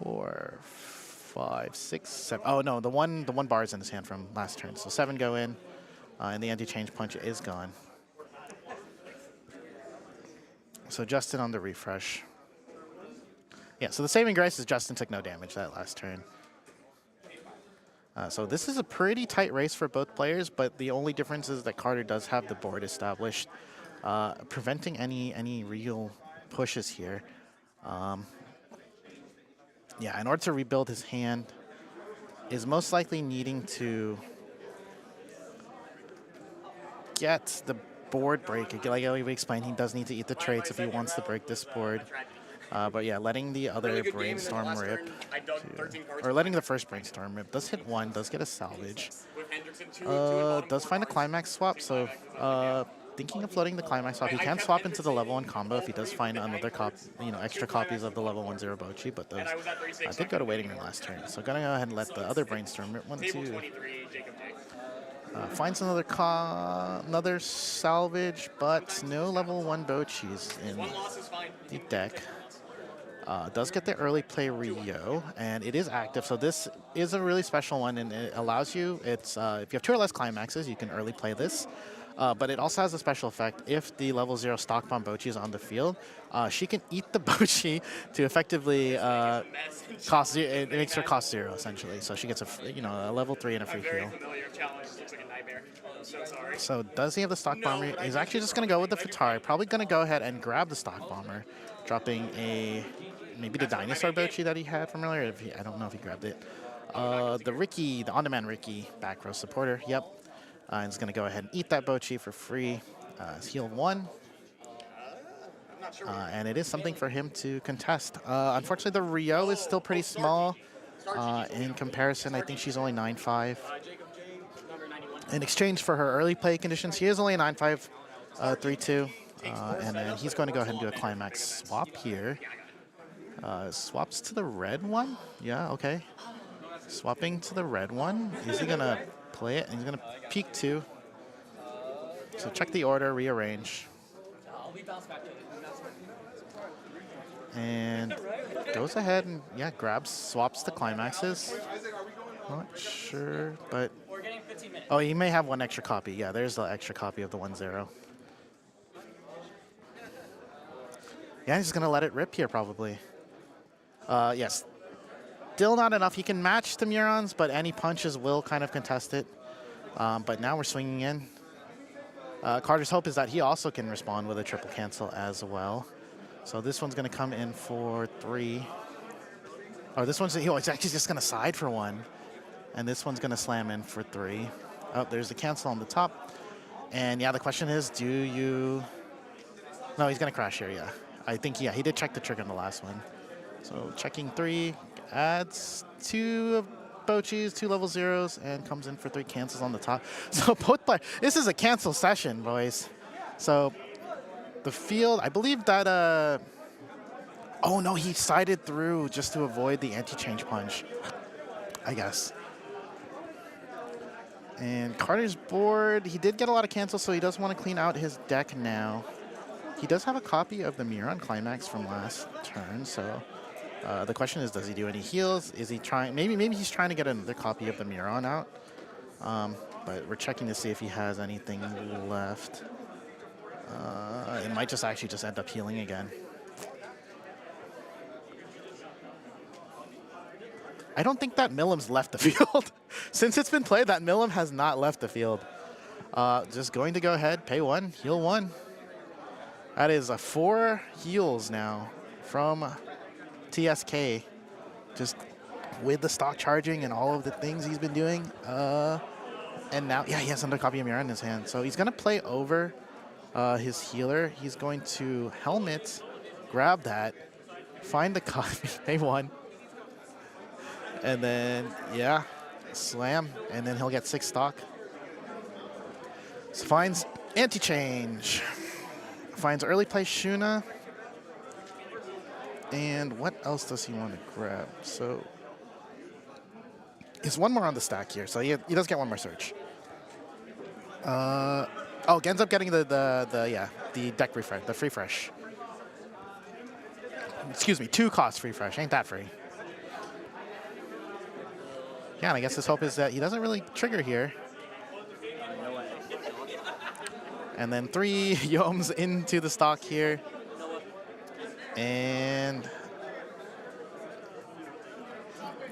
4, 5, 6, 7. Oh no, the one bar is in his hand from last turn. So 7 go in, and the anti-change punch is gone. So Justin on the refresh. Yeah, so the saving grace is Justin took no damage that last turn. So this is a pretty tight race for both players, but the only difference is that Carter does have the board established, preventing any real pushes here. Yeah, in order to rebuild his hand, is most likely needing to get the board break. Like we explained, he does need to eat the traits if he wants to break this board. But yeah, letting the other brainstorm rip, or letting the first brainstorm rip, does hit one, does get a salvage. Does find a climax swap, so thinking of floating the climax swap. He can swap into the level 1 combo if he does find another extra copies of the level 1/0 Bochi, but those did go to waiting room last turn. So gonna go ahead and let the other brainstorm rip 1/2. Finds another salvage, but no level 1 Bochis in the deck. Does get the early play Rio, and it is active, so this is a really special one, and it allows you, if you have 2 or less climaxes, you can early play this. But it also has a special effect. If the level 0 stock bomb Bochi is on the field, she can eat the Bochi to effectively cost 0. It makes her cost 0 essentially. So she gets a level 3 and a free heal. So does he have the stock bomber? He's actually just going to go with the Futari. Probably going to go ahead and grab the stock bomber, dropping maybe the dinosaur Bochi that he had from earlier. I don't know if he grabbed it. The Ricky, the on-demand Ricky back row supporter. Yep. And he's going to go ahead and eat that Bochi for free. It's heal 1. And it is something for him to contest. Unfortunately, the Rio is still pretty small. In comparison, I think she's only 9.5. In exchange for her early play conditions, she is only a 9.5, 3-2. And then he's going to go ahead and do a climax swap here. Swaps to the red one? Yeah, okay. Swapping to the red one. Is he going to play it? And he's going to peek 2. So check the order, rearrange. And goes ahead and, yeah, swaps the climaxes. Not sure, but... Oh, he may have 1 extra copy. Yeah, there's the extra copy of the 1/0. Yeah, he's going to let it rip here, probably. Yes. Still not enough. He can match the Murons, but any punches will kind of contest it. But now we're swinging in. Carter's hope is that he also can respond with a triple cancel as well. So this one's going to come in for 3. Or this one's it's actually just going to side for 1. And this one's going to slam in for 3. Oh, there's the cancel on the top. And yeah, the question is, do you... No, he's going to crash here, yeah. I think, yeah, he did check the trigger on the last one. So checking 3, adds 2 Bochis, 2 level 0s, and comes in for 3 cancels on the top. So both players, this is a cancel session, boys. So the field, I believe that, oh no, he sided through just to avoid the anti-change punch, I guess. And Carter's board, he did get a lot of cancels, so he does want to clean out his deck now. He does have a copy of the Muron Climax from last turn, so the question is, does he do any heals? Is he trying, maybe he's trying to get another copy of the Muron out. But we're checking to see if he has anything left. It might just actually just end up healing again. I don't think that Millim's left the field. Since it's been played, that Millim has not left the field. Just going to go ahead, pay 1, heal 1. That is 4 heals now from TSK. Just with the stock charging and all of the things he's been doing. And now, yeah, he has another copy of Muron in his hand. So he's going to play over his healer. He's going to helmet, grab that, find the copy, pay 1. And then, yeah, slam, and then he'll get 6 stock. So finds anti-change. Finds early play Shuna. And what else does he want to grab? So, there's 1 more on the stack here, so he does get 1 more search. Oh, ends up getting the deck refresh, the free fresh. Excuse me, 2 cost free fresh, ain't that free? Yeah, and I guess his hope is that he doesn't really trigger here. And then 3 Yomes into the stock here. And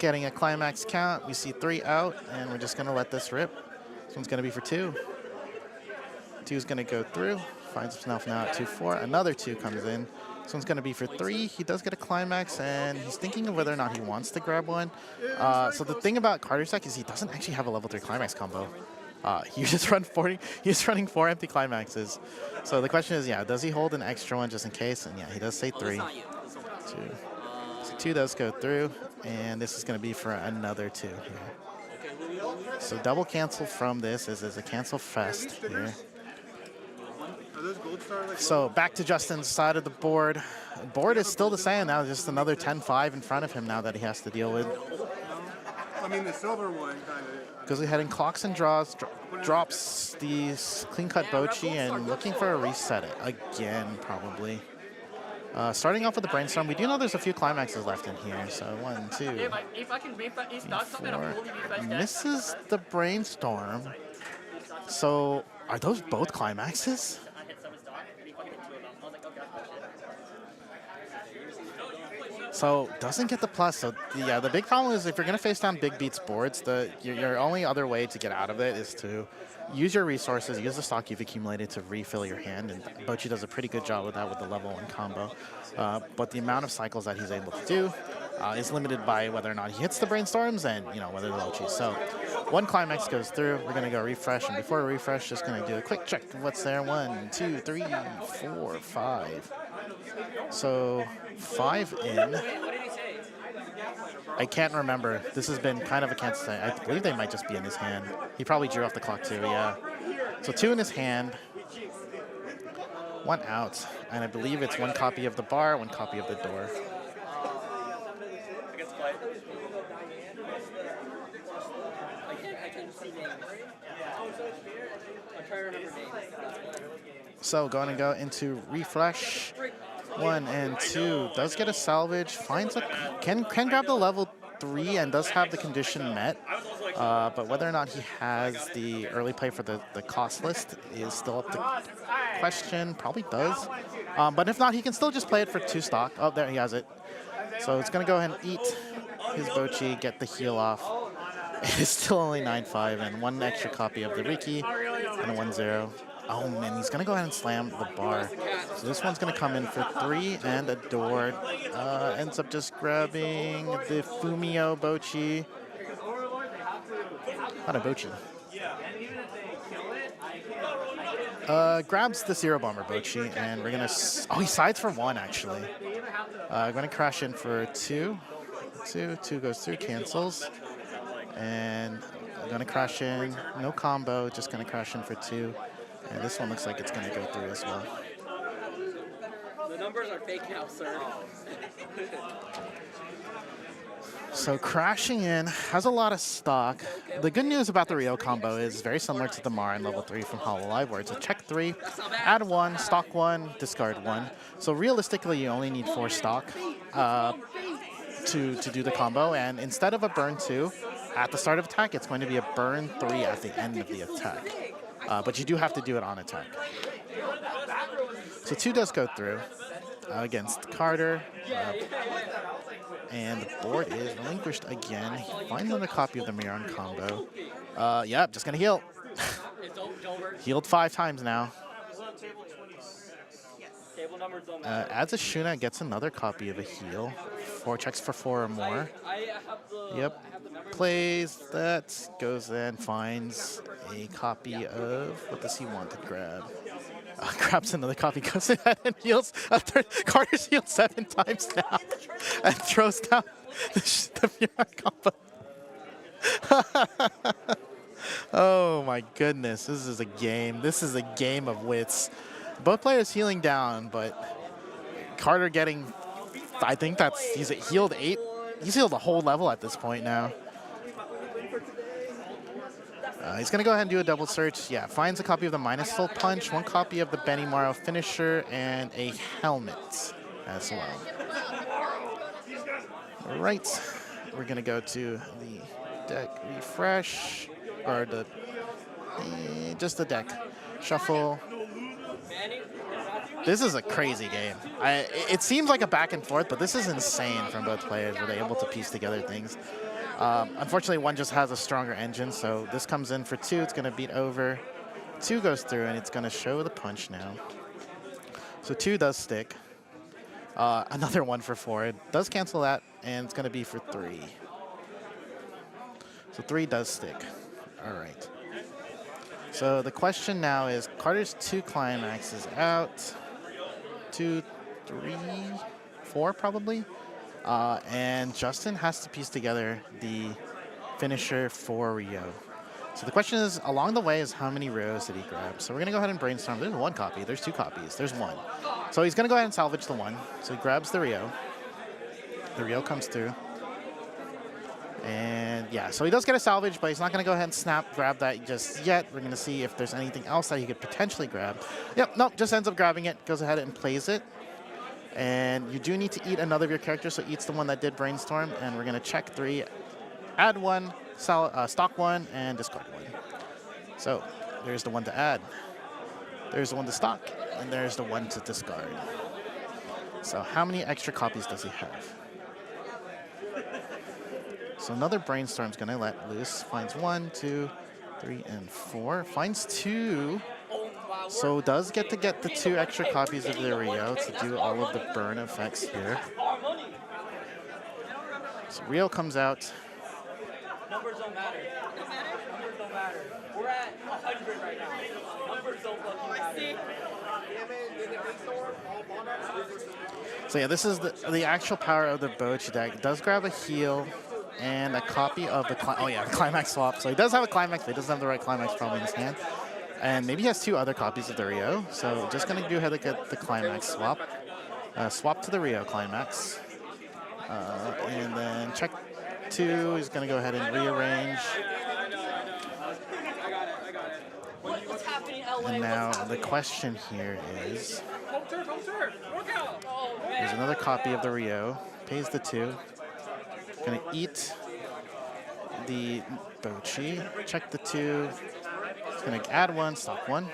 getting a climax count. We see 3 out, and we're just going to let this rip. This one's going to be for 2. 2 is going to go through. Finds himself now at 2-4. Another 2 comes in. This one's going to be for 3. He does get a climax, and he's thinking of whether or not he wants to grab one. So the thing about Carter's deck is he doesn't actually have a level 3 climax combo. He just run 40. He's running 4 empty climaxes. So the question is, yeah, does he hold an extra one just in case? And yeah, he does say 3. 2. So 2 does go through, and this is going to be for another 2 here. So double cancel from this is a cancel fest here. So back to Justin's side of the board. Board is still the same now, just another 10-5 in front of him now that he has to deal with. I mean, the silver one kind of Goes ahead and clocks and draws, drops the clean cut Bochi and looking for a reset it again, probably. Starting off with the brainstorm, we do know there's a few climaxes left in here. So 1, 2, 4. Misses the brainstorm. So are those both climaxes? So doesn't get the plus. So yeah, the big problem is if you're going to face down big beats boards, your only other way to get out of it is to use your resources, use the stock you've accumulated to refill your hand, and Bochi does a pretty good job with that with the level 1 combo. But the amount of cycles that he's able to do is limited by whether or not he hits the brainstorms and whether the Bochi. So 1 climax goes through. We're going to go refresh, and before we refresh, just going to do a quick check of what's there. 1, 2, 3, 4, 5. So 5 in. I can't remember. This has been kind of a cancel thing. I believe they might just be in his hand. He probably drew off the clock too, yeah. So 2 in his hand, 1 out, and I believe it's 1 copy of the bar, 1 copy of the door. So going to go into refresh. 1 and 2 does get a salvage, finds a can grab the level 3 and does have the condition met, but whether or not he has the early play for the cost list is still up to question. Probably does, but if not, he can still just play it for 2 stock. Oh, there he has it. So it's gonna go ahead and eat his Bochi, get the heal off. It's still only 9-5 and 1 extra copy of the Riki and a 1-0. Oh man, he's gonna go ahead and slam the bar. So this one's gonna come in for 3 and a door. Ends up just grabbing the Fumio Bochi. Not a Bochi. Grabs the Zero Bomber Bochi, and we're gonna. Oh, he sides for 1 actually. Gonna crash in for 2. 2 goes through, cancels, and I'm gonna crash in. No combo, just gonna crash in for 2. And this one looks like it's going to go through as well. The numbers are fake now, sir. So crashing in, has a lot of stock. The good news about the Rio combo is very similar to the Mar in level 3 from Hololive, where it's a check 3, add 1, stock 1, discard 1. So realistically, you only need 4 stock to do the combo. And instead of a burn 2 at the start of attack, it's going to be a burn 3 at the end of the attack. But you do have to do it on attack. So 2 does go through against Carter. And the board is relinquished again. He finds another copy of the Miron combo. Yep, just going to heal. Healed 5 times now. Adds a Shuna, gets another copy of a heal. 4 checks for 4 or more. Yep. Plays that, goes in, finds a copy of, what does he want to grab? Grabs another copy, goes ahead and heals. Carter's healed 7 times now and throws down the Miron combo. Oh my goodness, this is a game. This is a game of wits. Both players healing down, but Carter getting, I think he's healed 8. He's healed a whole level at this point now. He's going to go ahead and do a double search. Yeah, finds a copy of the minus full punch, 1 copy of the Benny Morrow finisher, and a helmet as well. All right, we're going to go to the deck refresh, or just the deck shuffle. This is a crazy game. It seems like a back and forth, but this is insane from both players. Were they able to piece together things? Unfortunately, 1 just has a stronger engine, so this comes in for 2. It's going to beat over. 2 goes through, and it's going to show the punch now. So 2 does stick. Another 1 for 4. It does cancel that, and it's going to be for 3. So 3 does stick. All right. So the question now is, Carter's 2 climaxes out. 2, 3, 4 probably. And Justin has to piece together the finisher for Rio. So the question is, along the way, is how many Rios did he grab? So we're going to go ahead and brainstorm. There's 1 copy. There's 2 copies. There's 1. So he's going to go ahead and salvage the 1. So he grabs the Rio. The Rio comes through. And yeah, so he does get a salvage, but he's not going to go ahead and grab that just yet. We're going to see if there's anything else that he could potentially grab. Yep, nope, just ends up grabbing it, goes ahead and plays it. And you do need to eat another of your characters, so eats the one that did brainstorm. And we're going to check 3, add 1, stock 1, and discard 1. So there's the 1 to add. There's the 1 to stock, and there's the 1 to discard. So how many extra copies does he have? So another brainstorm's going to let loose. Finds 1, 2, 3, and 4. Finds 2. So does get the 2 extra copies of the Rio to do all of the burn effects here. So Rio comes out. Numbers don't matter. Numbers don't matter. We're at 100 right now. Numbers don't fucking matter. So yeah, this is the actual power of the BAWS deck. It does grab a heal and a copy of the climax swap. So he does have a climax, but he doesn't have the right climax probably in his hand. And maybe he has 2 other copies of the Rio. So just going to do ahead and get the climax swap. Swap to the Rio climax. And then check 2. He's going to go ahead and rearrange. What's happening, LA? And now the question here is, there's another copy of the Rio. Pays the 2. Going to eat the Bochi. Check the 2. It's going to add 1, stock 1.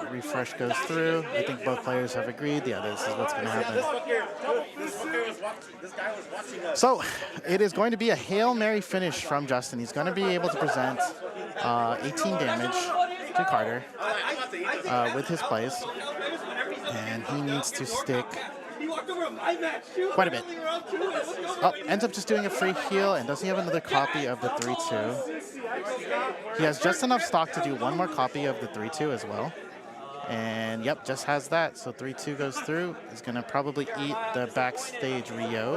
Refresh goes through. I think both players have agreed. Yeah, this is what's going to happen. So it is going to be a Hail Mary finish from Justin. He's going to be able to present 18 damage to Carter with his plays. And he needs to stick quite a bit. Oh, ends up just doing a free heal. And does he have another copy of the 3-2? He has just enough stock to do 1 more copy of the 3-2 as well. And yep, just has that. So 3-2 goes through. He's going to probably eat the backstage Rio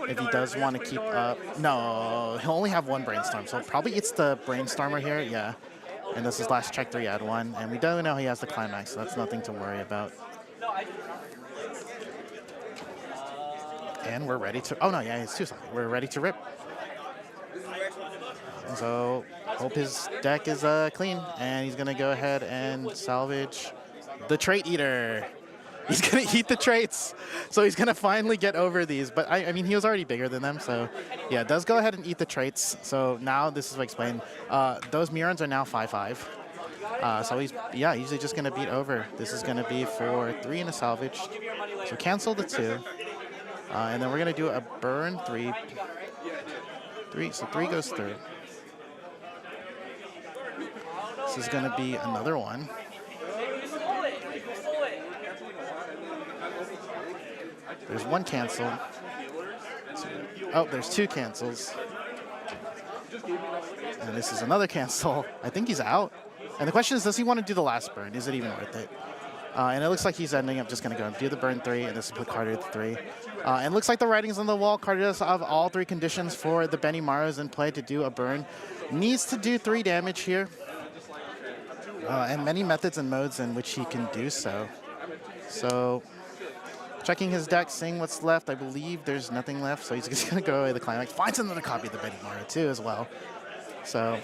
if he does want to keep up. No, he'll only have 1 brainstorm. So probably eats the brainstormer here. Yeah. And this is last check 3, add 1. And we don't know he has the climax, so that's nothing to worry about. And we're ready to... Oh, no, yeah, it's 2 something. We're ready to rip. So hope his deck is clean, and he's going to go ahead and salvage the Trait Eater. He's going to eat the traits, so he's going to finally get over these. But, I mean, he was already bigger than them, so, yeah, does go ahead and eat the traits. So now this is what I explained. Those Mirrors are now 5-5. So he's, yeah, usually just going to beat over. This is going to be for 3 and a salvage. So cancel the 2. And then we're going to do a burn 3. 3, so 3 goes through. This is going to be another 1. There's 1 cancel. Oh, there's 2 cancels. And this is another cancel. I think he's out. And the question is, does he want to do the last burn? Is it even worth it? And it looks like he's ending up just going to go and do the burn 3, and this will put Carter at 3. And it looks like the writing's on the wall. Carter does have all 3 conditions for the Benimaros in play to do a burn. Needs to do 3 damage here. And many methods and modes in which he can do so. So, checking his deck, seeing what's left. I believe there's nothing left, so he's just going to go away the climax. Finds another copy of the Benimaru, too, as well. So,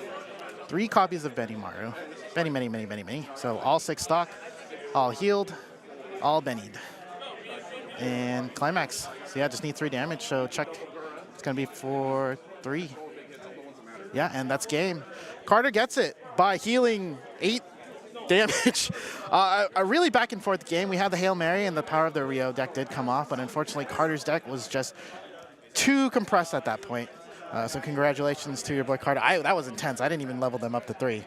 3 copies of Benimaru. Many. So, all 6 stock, all healed, all Bennied. And climax. So, yeah, just need 3 damage. So, check. It's going to be for 3. Yeah, and that's game. Carter gets it by healing 8 damage. A really back and forth game. We had the Hail Mary and the power of the Rio deck did come off, but unfortunately Carter's deck was just too compressed at that point. So congratulations to your boy Carter. That was intense. I didn't even level them up to 3.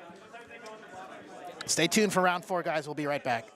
Stay tuned for round 4, guys. We'll be right back.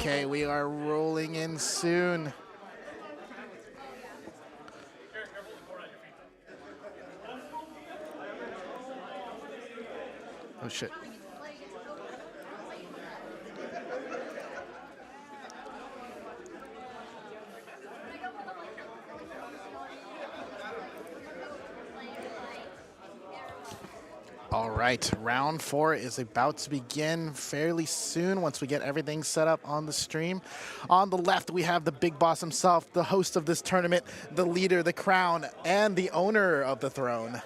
Okay, we are rolling in soon. Oh shit. All right, round 4 is about to begin fairly soon once we get everything set up on the stream. On the left, we have the big boss himself, the host of this tournament, the leader, the crown, and the owner of the throne,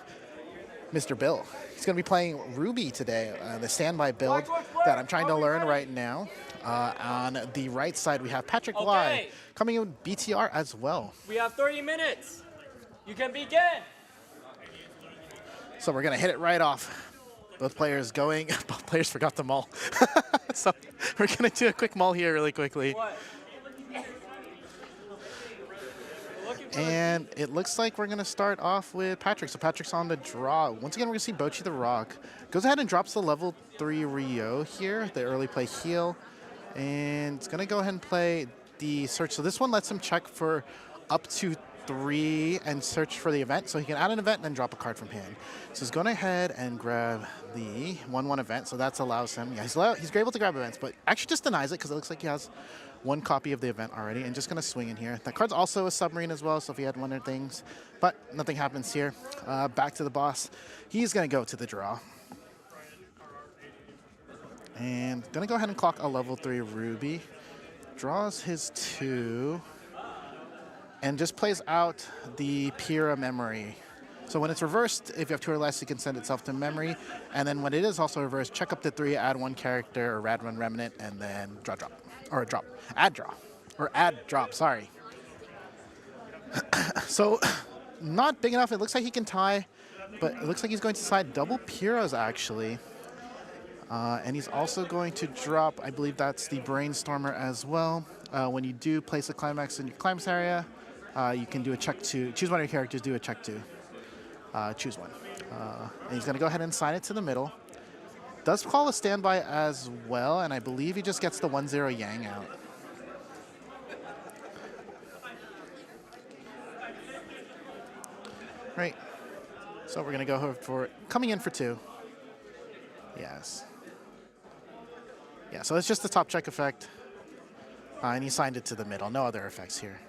Mr. Bill. He's going to be playing Ruby today, the standby build that I'm trying to learn right now. On the right side, we have Patrick Y coming in with BTR as well. We have 30 minutes. You can begin. So we're going to hit it right off. Both players going. Both players forgot the mull. So we're going to do a quick mull here really quickly. What? And it looks like we're going to start off with Patrick. So Patrick's on the draw. Once again, we're going to see Bochi the Rock. Goes ahead and drops the level 3 Rio here, the early play heal. And it's going to go ahead and play the search. So this one lets him check for up to 3 and search for the event. So he can add an event and then drop a card from hand. So he's going ahead and grab the 1/1 event. So that allows him, yeah, he's able to grab events, but actually just denies it because it looks like he has 1 copy of the event already, and just going to swing in here. That card's also a submarine as well, so if he had one of things, but nothing happens here. Back to the boss. He's going to go to the draw. And going to go ahead and clock a level 3 Ruby. Draws his 2. And just plays out the Pira memory. So when it's reversed, if you have 2 or less, it can send itself to memory. And then when it is also reversed, check up to 3, add 1 character, or add 1 remnant, and then draw. Or drop. Add draw. Or add drop, sorry. So not big enough. It looks like he can tie, but it looks like he's going to side double Piras, actually. And he's also going to drop, I believe that's the Brainstormer as well. When you do place a climax in your climax area, you can do a check to, choose one of your characters, do a check to. Choose one. And he's going to go ahead and sign it to the middle. Does call a standby as well, and I believe he just gets the 1/0 Yang out. Right. So we're going to go for coming in for 2. Yes. Yeah, so it's just the top check effect. And he signed it to the middle. No other effects here.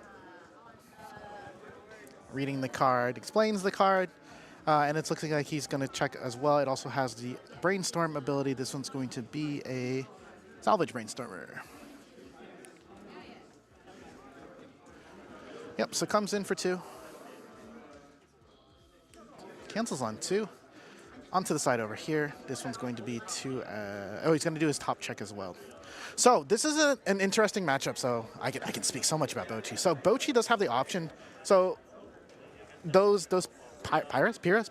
Reading the card, explains the card. And it's looking like he's going to check as well. It also has the Brainstorm ability. This one's going to be a Salvage Brainstormer. Yep, so comes in for 2. Cancels on 2. Onto the side over here. This one's going to be 2. Oh, he's going to do his top check as well. So this is an interesting matchup. So I can speak so much about Bochi. So Bochi does have the option. So those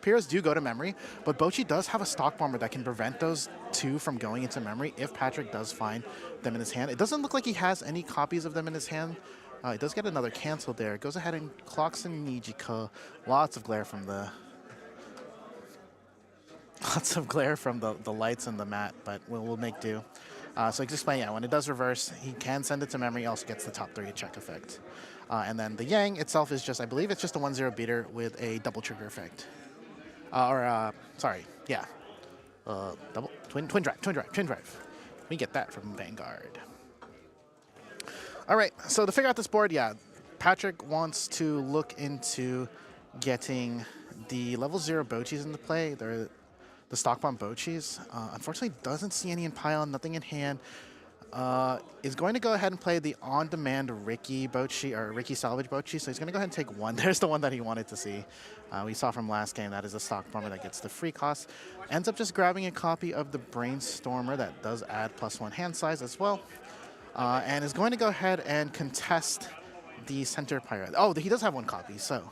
Piras do go to memory, but Bochi does have a stock bomber that can prevent those 2 from going into memory if Patrick does find them in his hand. It doesn't look like he has any copies of them in his hand. He does get another cancel there. Goes ahead and clocks in Nijika. Lots of glare from the lights and the mat, but we'll make do. So he's explaining, yeah, when it does reverse, he can send it to memory. He also gets the top 3 check effect. And then the Yang itself is just, I believe it's just a 1/0 beater with a double trigger effect. Sorry, yeah. Twin drive. We get that from Vanguard. All right, so to figure out this board, yeah, Patrick wants to look into getting the level 0 Bochis into play. They're the stock bomb Bochis. Unfortunately, doesn't see any in pile, nothing in hand. Is going to go ahead and play the on-demand Ricky Bochi, or Ricky Salvage Bochi. So he's going to go ahead and take 1. There's the one that he wanted to see. We saw from last game, that is a stock bomber that gets the free cost. Ends up just grabbing a copy of the Brainstormer that does add +1 hand size as well. And is going to go ahead and contest the center pirate. Oh, he does have 1 copy, so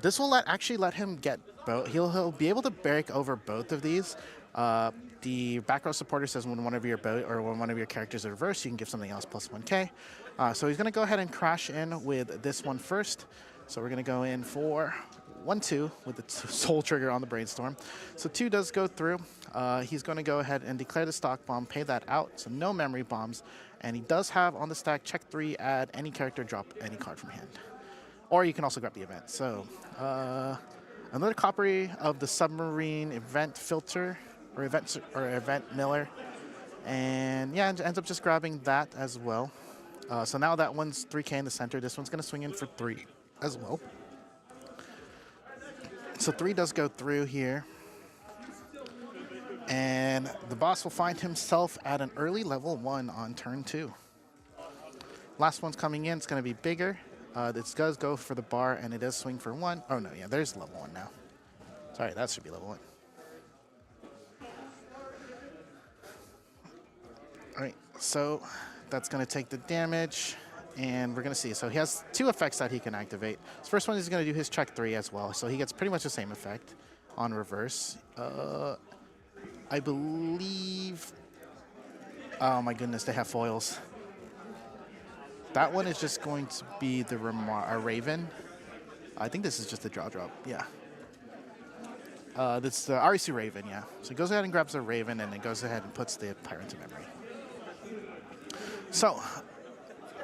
this will actually let him get both. He'll be able to break over both of these The back row supporter says when one of your when one of your characters is reversed, you can give something else plus 1k. So he's going to go ahead and crash in with this one first. So we're going to go in for 1-2 with the soul trigger on the brainstorm. So 2 does go through. He's going to go ahead and declare the stock bomb, pay that out, so no memory bombs. And he does have on the stack, check 3, add any character, drop any card from hand. Or you can also grab the event. So another copy of the submarine event filter, or event miller. And yeah, it ends up just grabbing that as well. So now that one's 3k in the center. This one's going to swing in for 3 as well. So 3 does go through here. And the boss will find himself at an early level 1 on turn 2. Last one's coming in. It's going to be bigger. This does go for the bar, and it does swing for 1. Oh, no, yeah, there's level 1 now. Sorry, that should be level 1. All right, so that's going to take the damage, and we're going to see. So he has 2 effects that he can activate. This first one is going to do his check 3 as well, so he gets pretty much the same effect on reverse. I believe... Oh, my goodness, they have foils. That one is just going to be the Raven. I think this is just the draw drop, yeah. That's the REC Raven, yeah. So he goes ahead and grabs the Raven, and then goes ahead and puts the Pirate into memory. So,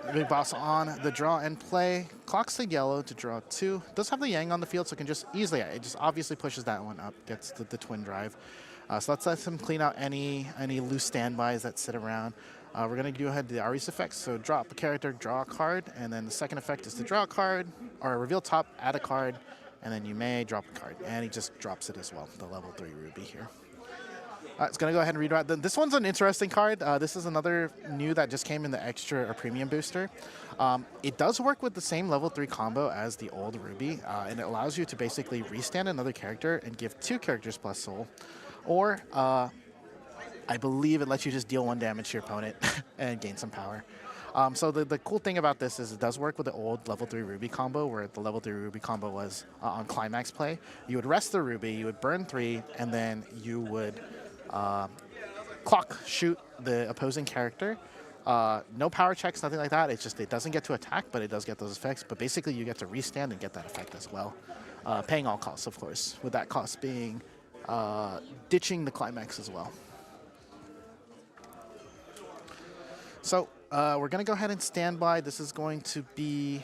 the big boss on the draw and play. Clocks the yellow to draw 2. Does have the Yang on the field, so it can just easily, it just obviously pushes that one up, gets the twin drive. So let's let him clean out any loose standbys that sit around. We're going to go ahead to the REC effects. So drop a character, draw a card, and then the second effect is to draw a card, or reveal top, add a card, and then you may drop a card. And he just drops it as well, the level 3 Ruby here. It's going to go ahead and redraw. This one's an interesting card. This is another new that just came in the extra or premium booster. It does work with the same level 3 combo as the old Ruby, and it allows you to basically restand another character and give 2 characters plus soul. Or, I believe it lets you just deal 1 damage to your opponent and gain some power. So the cool thing about this is it does work with the old level 3 Ruby combo, where the level 3 Ruby combo was on climax play. You would rest the Ruby, you would burn 3, and then you would clock shoot the opposing character. No power checks, nothing like that. It's just it doesn't get to attack, but it does get those effects. But basically you get to restand and get that effect as well. Paying all costs, of course, with that cost being ditching the climax as well. So we're going to go ahead and stand by. This is going to be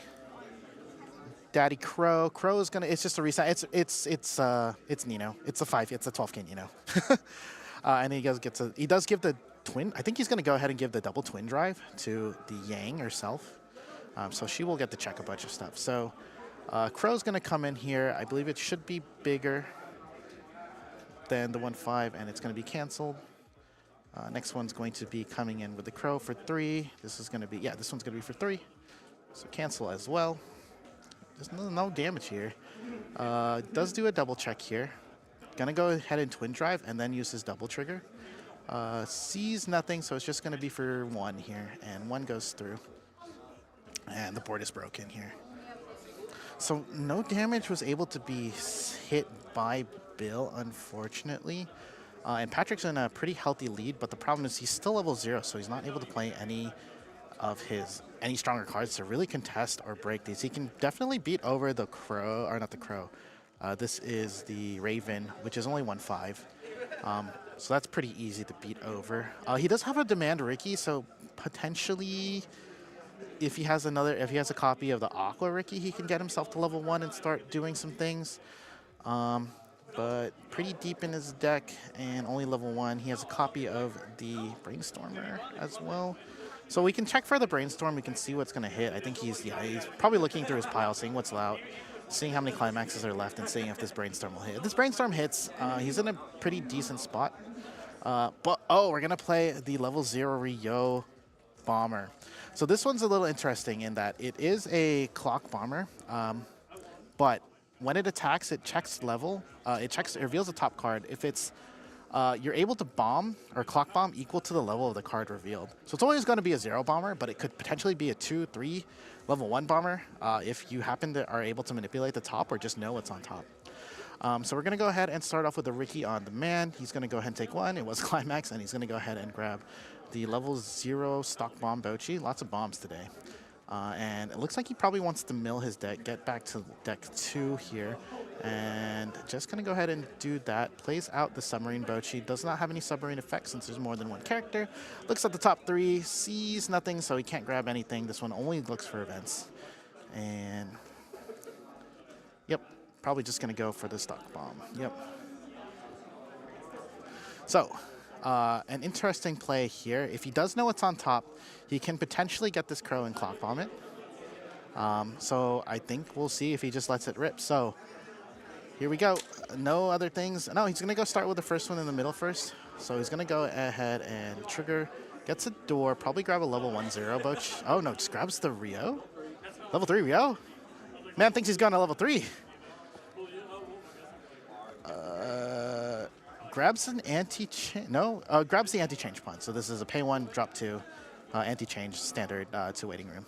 Daddy Crow. Crow is going to, it's just a reset. It's Nino. It's a 5, it's a 12k Nino. And he does give the twin. I think he's going to go ahead and give the double twin drive to the Yang herself. So she will get to check a bunch of stuff. So Crow's going to come in here. I believe it should be bigger than the 1-5, and it's going to be canceled. Next one's going to be coming in with the Crow for 3. This is going to be, yeah, this one's going to be for 3. So cancel as well. There's no damage here. Does do a double check here. Gonna go ahead and twin drive and then use his double trigger. Sees nothing, so it's just gonna be for 1 here, and 1 goes through. And the board is broken here. So no damage was able to be hit by Bill, unfortunately. And Patrick's in a pretty healthy lead, but the problem is he's still level 0, so he's not able to play any stronger cards to really contest or break these. He can definitely beat over the Crow, or not the Crow. This is the Raven, which is only 1-5. So that's pretty easy to beat over. He does have a Demand Ricky, so potentially if he has a copy of the Aqua Ricky, he can get himself to level 1 and start doing some things. But pretty deep in his deck and only level 1. He has a copy of the Brainstormer as well. So we can check for the Brainstorm. We can see what's going to hit. I think he's probably looking through his pile, seeing what's out, seeing how many climaxes are left, and seeing if this Brainstorm will hit. If this Brainstorm hits, he's in a pretty decent spot. But we're going to play the level 0 Rio Bomber. So this one's a little interesting in that it is a clock bomber, but when it attacks, it checks level. It reveals the top card. If it's you're able to bomb or clock bomb equal to the level of the card revealed. So it's always going to be a 0 bomber, but it could potentially be a 2, 3 level 1 bomber if you are able to manipulate the top or just know what's on top. So we're going to go ahead and start off with the Ricky on demand. He's going to go ahead and take one. It was Climax, and he's going to go ahead and grab the level 0 stock bomb Bochi. Lots of bombs today. And it looks like he probably wants to mill his deck, get back to deck 2 here. And just going to go ahead and do that. Plays out the submarine Bochi. Does not have any submarine effects since there's more than one character. Looks at the top 3, sees nothing, so he can't grab anything. This one only looks for events. And yep, probably just going to go for the stock bomb. Yep. So, an interesting play here. If he does know what's on top, he can potentially get this crow and clock bomb it. So I think we'll see if he just lets it rip. So here we go. No other things. No, he's going to go start with the first one in the middle first. So he's going to go ahead and trigger. Gets a door. Probably grab a level 1-0 Boch. Oh, no, just grabs the Rio. Level 3 Rio? Man thinks he's going to level 3. Grabs an anti-change. No, grabs the anti-change pawn. So this is a pay 1, drop 2, anti-change standard to waiting room.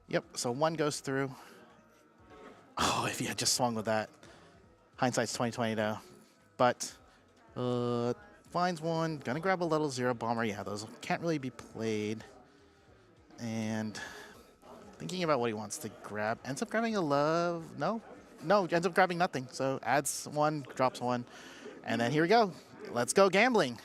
Yep, so 1 goes through. Oh, if he had just swung with that. Hindsight's 20/20 though. But finds 1. Gonna grab a level 0 bomber. Yeah, those can't really be played. And thinking about what he wants to grab. Ends up grabbing a love. No, ends up grabbing nothing. So adds 1, drops 1. And then here we go. Let's go gambling.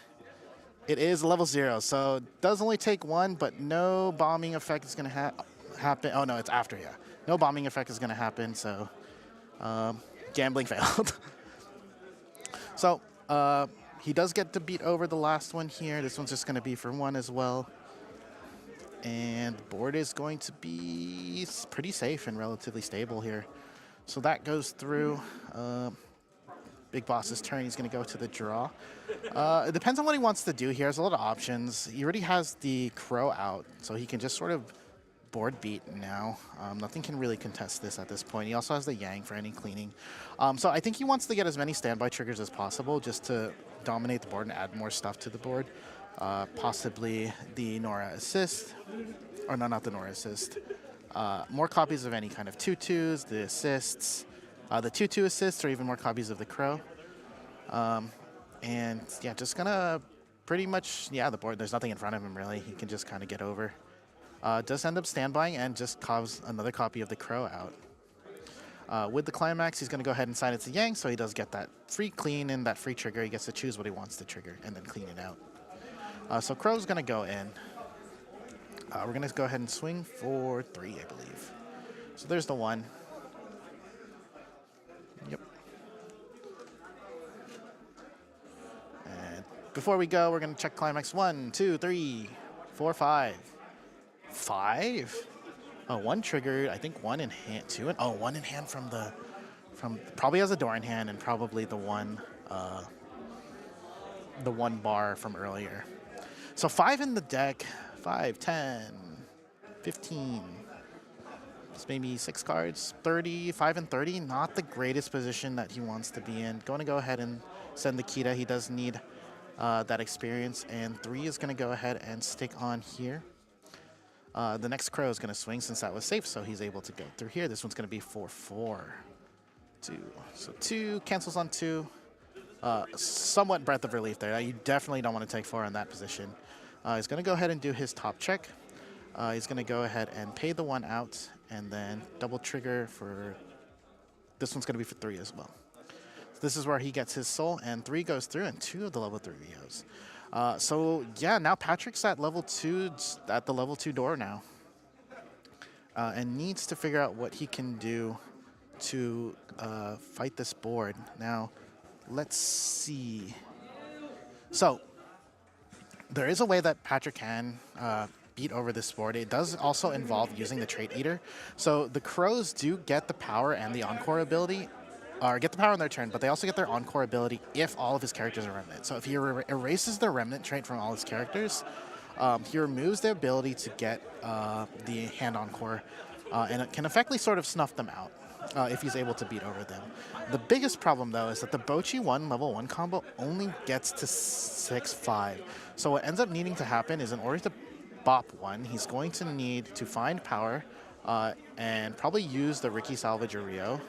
It is level 0. So it does only take 1, but no bombing effect is going to happen. Oh, no, it's after, yeah. No bombing effect is going to happen. So gambling failed. So he does get to beat over the last one here. This one's just going to be for 1 as well. And the board is going to be pretty safe and relatively stable here. So that goes through. Big Boss's turn. He's going to go to the draw. It depends on what he wants to do here. There's a lot of options. He already has the crow out, so he can just sort of board beat now. Nothing can really contest this at this point. He also has the Yang for any cleaning. So I think he wants to get as many standby triggers as possible just to dominate the board and add more stuff to the board. Possibly the Nora assist. Or no, not the Nora assist. More copies of any kind of 2/2s, the assists, the 2/2 assists, or even more copies of the crow. And yeah, just gonna pretty much, yeah, the board, there's nothing in front of him really. He can just kind of get over. Does end up standbying and just carves another copy of the crow out. With the climax, he's gonna go ahead and sign it to Yang, so he does get that free clean and that free trigger. He gets to choose what he wants to trigger and then clean it out. So crow's gonna go in. We're going to go ahead and swing for 3, I believe. So there's the 1. Yep. And before we go, we're going to check climax. 1, 2, 3, 4, 5. 5? Oh, 1 triggered. I think 1 in hand. 2 in, oh, 1 in hand from probably has a door in hand and probably the one bar from earlier. So 5 in the deck. 5, 10, 15, it's maybe 6 cards, 30, 5 and 30, not the greatest position that he wants to be in. Going to go ahead and send the Kita. He does need that experience, and 3 is going to go ahead and stick on here. The next crow is going to swing since that was safe, so he's able to go through here. This one's going to be 4/4, 2. So 2 cancels on 2. Somewhat breath of relief there. You definitely don't want to take 4 on that position. He's going to go ahead and do his top check. He's going to go ahead and pay the 1 out and then double trigger for... This one's going to be for 3 as well. So this is where he gets his soul, and 3 goes through and 2 of the level 3 Rios. So yeah, now Patrick's at level 2, at the level 2 door now. And needs to figure out what he can do to fight this board. Now, let's see. So... there is a way that Patrick can beat over this board. It does also involve using the Trait Eater. So the Crows do get the power and the Encore ability, or get the power on their turn, but they also get their Encore ability if all of his characters are Remnant. So if he erases the Remnant trait from all his characters, he removes the ability to get the Hand Encore, and it can effectively sort of snuff them out. If he's able to beat over them. The biggest problem, though, is that the Bochi 1 level 1 combo only gets to 6/5. So what ends up needing to happen is in order to bop 1, he's going to need to find power and probably use the Ricky Salvage or Rio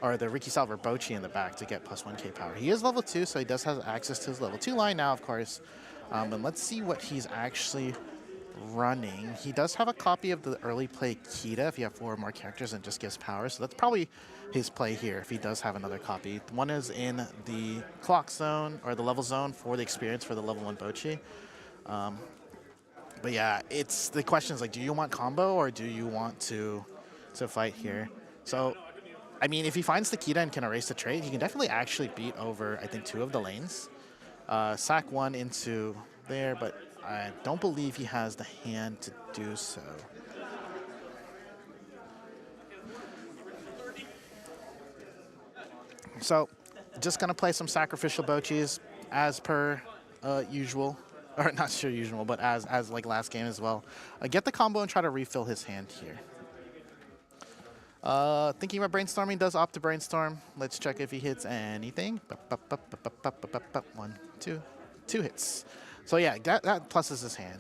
or the Ricky Salver Bochi in the back to get plus 1k power. He is level 2, so he does have access to his level 2 line now, of course. And let's see what he's actually running. He does have a copy of the early play Kita if you have 4 or more characters and just gives power. So that's probably his play here if he does have another copy. One is in the clock zone or the level zone for the experience for the level 1 Bochi. But yeah, it's the question is like, do you want combo or do you want to fight here? So, I mean, if he finds the Kita and can erase the trait, he can definitely actually beat over, I think, 2 of the lanes. Sack 1 into there, but I don't believe he has the hand to do so. So, just gonna play some sacrificial Bochis as per usual. Or not sure usual, but as like last game as well. Get the combo and try to refill his hand here. Thinking about brainstorming, does opt to brainstorm. Let's check if he hits anything. 1, 2, 2 hits. So yeah, that pluses his hand.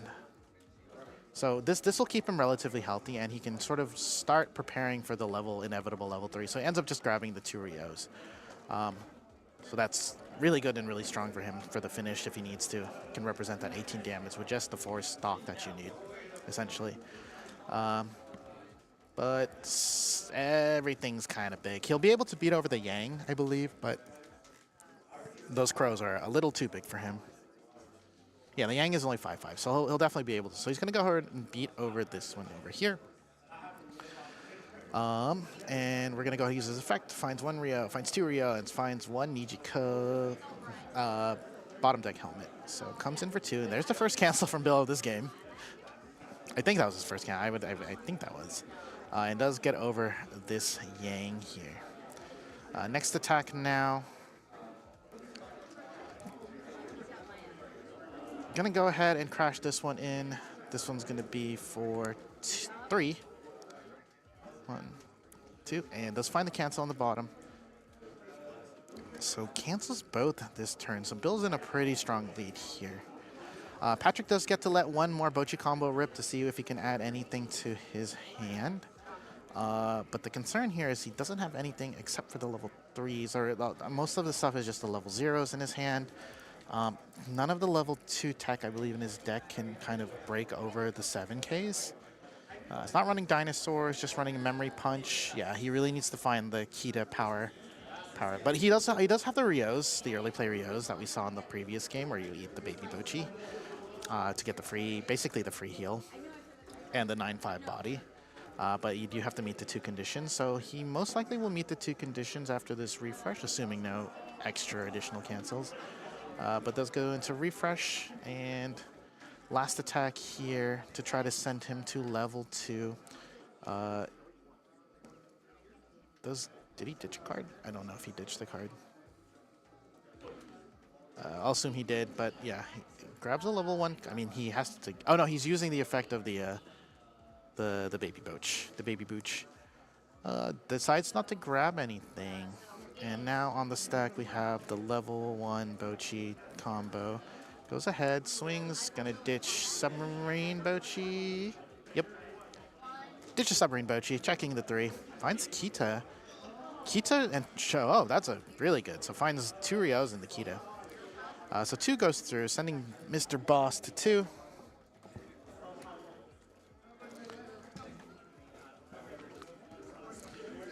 So this will keep him relatively healthy, and he can sort of start preparing for the inevitable level 3. So he ends up just grabbing the 2 Rios. So that's really good and really strong for him for the finish if he needs to. Can represent that 18 damage with just the 4 stock that you need, essentially. But everything's kind of big. He'll be able to beat over the Yang, I believe, but those crows are a little too big for him. Yeah, the Yang is only 5/5, so he'll definitely be able to. So he's going to go ahead and beat over this one over here. And we're going to go use his effect. Finds 1 Rio, finds 2 Rio, and finds 1 Nijiko bottom deck helmet. So comes in for 2, and there's the first cancel from Bill of this game. I think that was his first cancel. I think that was. And does get over this Yang here. Next attack now. Gonna go ahead and crash this one in. This one's gonna be for 3. 1, 2, and does find the cancel on the bottom. So cancels both this turn. So Bill's in a pretty strong lead here. Patrick does get to let 1 more Bochi combo rip to see if he can add anything to his hand. But the concern here is he doesn't have anything except for the level 3s, or most of the stuff is just the level 0s in his hand. None of the level 2 tech, I believe, in his deck can kind of break over the 7Ks. It's not running dinosaurs, just running a memory punch. Yeah, he really needs to find the Kita power. But he does have the Rios, the early play Rios that we saw in the previous game where you eat the baby Bochi to get basically the free heal and the 9/5 body. But you do have to meet the 2 conditions, so he most likely will meet the 2 conditions after this refresh, assuming no extra additional cancels. But does go into refresh, and last attack here to try to send him to level 2. Did he ditch a card? I don't know if he ditched the card. I'll assume he did, but yeah, he grabs a level 1. I mean, he has to. Oh no, he's using the effect of the baby Booch. The baby Booch decides not to grab anything. And now on the stack, we have the level 1 Bochi combo. Goes ahead, swings, gonna ditch Submarine Bochi. Yep. Ditch a Submarine Bochi, checking the 3. Finds Kita. Kita and show. Oh, that's a really good. So finds 2 Rios in the Kita. So 2 goes through, sending Mr. Boss to 2.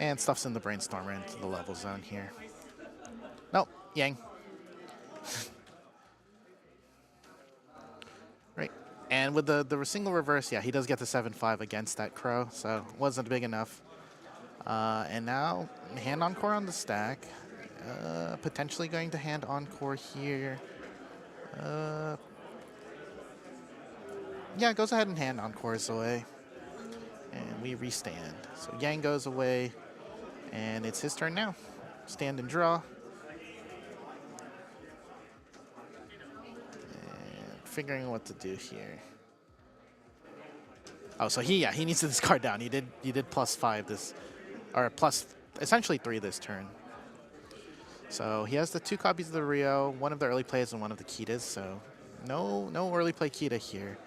And stuffs in the Brainstormer into the level zone here. Nope, Yang. Right. And with the single reverse, yeah, he does get the 7/5 against that Crow, so wasn't big enough. And now, hand Encore on the stack. Potentially going to hand Encore here. Yeah, goes ahead and hand Encores away. And we restand. So Yang goes away. And it's his turn now. Stand and draw. And figuring what to do here. Oh, so he needs to discard down. He did +5 this, or plus essentially 3 this turn. So he has the 2 copies of the Rio, 1 of the early plays and 1 of the Kitas. So no early play Kita here,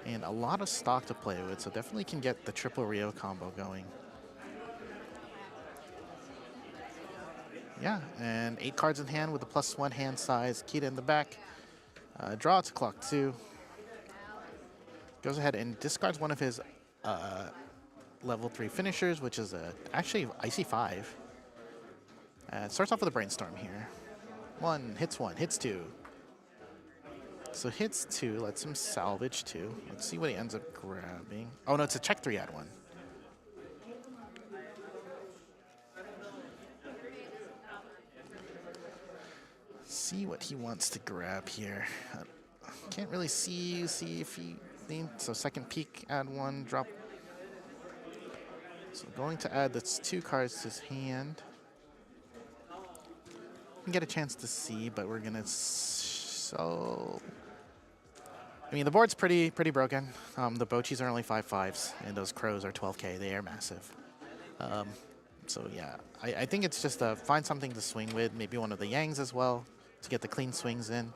and a lot of stock to play with. So definitely can get the triple Rio combo going. Yeah, and 8 cards in hand with a +1 hand size. Kita in the back. Draw to clock 2. Goes ahead and discards one of his level 3 finishers, which is actually Icy 5. Starts off with a Brainstorm here. 1, hits 2. So hits 2, lets him salvage 2. Let's see what he ends up grabbing. Oh no, it's a check 3 add 1. See what he wants to grab here. Can't really see if he needs. So second peek, add 1, drop. So going to add that's 2 cards to his hand. Can get a chance to see, but we're gonna I mean, the board's pretty broken. The Bochis are only 5/5s, and those Crows are 12K. They are massive. So yeah, I think it's just find something to swing with. Maybe one of the Yangs as well to get the clean swings in.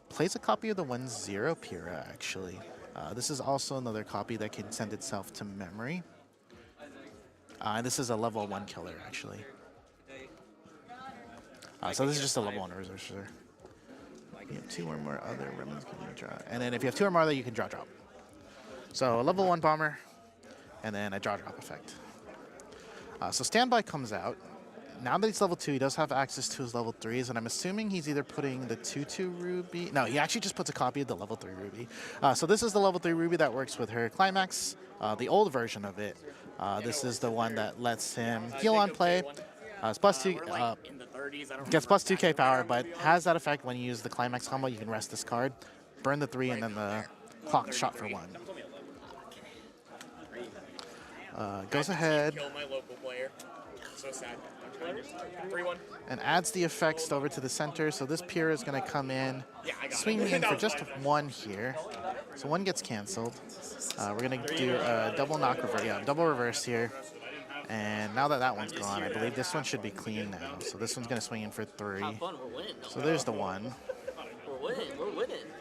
Plays a copy of the 1/0 Pyrrha actually. This is also another copy that can send itself to memory. This is a level 1 killer actually. So this is just a level 1 reserve. You have 2 or more other remnants can you draw. And then if you have 2 or more other, you can draw drop. So a level 1 bomber, and then a draw drop effect. So standby comes out. Now that he's level 2, he does have access to his level 3s, and I'm assuming he's either putting the 2/2 Ruby. No, he actually just puts a copy of the level 3 Ruby. So this is the level 3 Ruby that works with her Climax, the old version of it. This is the one that lets him heal on play. It's +2, gets +2K power, but has that effect when you use the Climax combo. You can rest this card, burn the 3, and then the clock shot for 1. Goes ahead. Kill my local player. So sad. 3-1. And adds the effects over to the center. So this Pyrrha is going to come in, swing me in for just 1 here. So 1 gets canceled. We're going to do a double knock reverse. Yeah, double reverse here. And now that one's gone, I believe this one should be clean now. So this one's going to swing in for 3. So there's the 1. We're winning.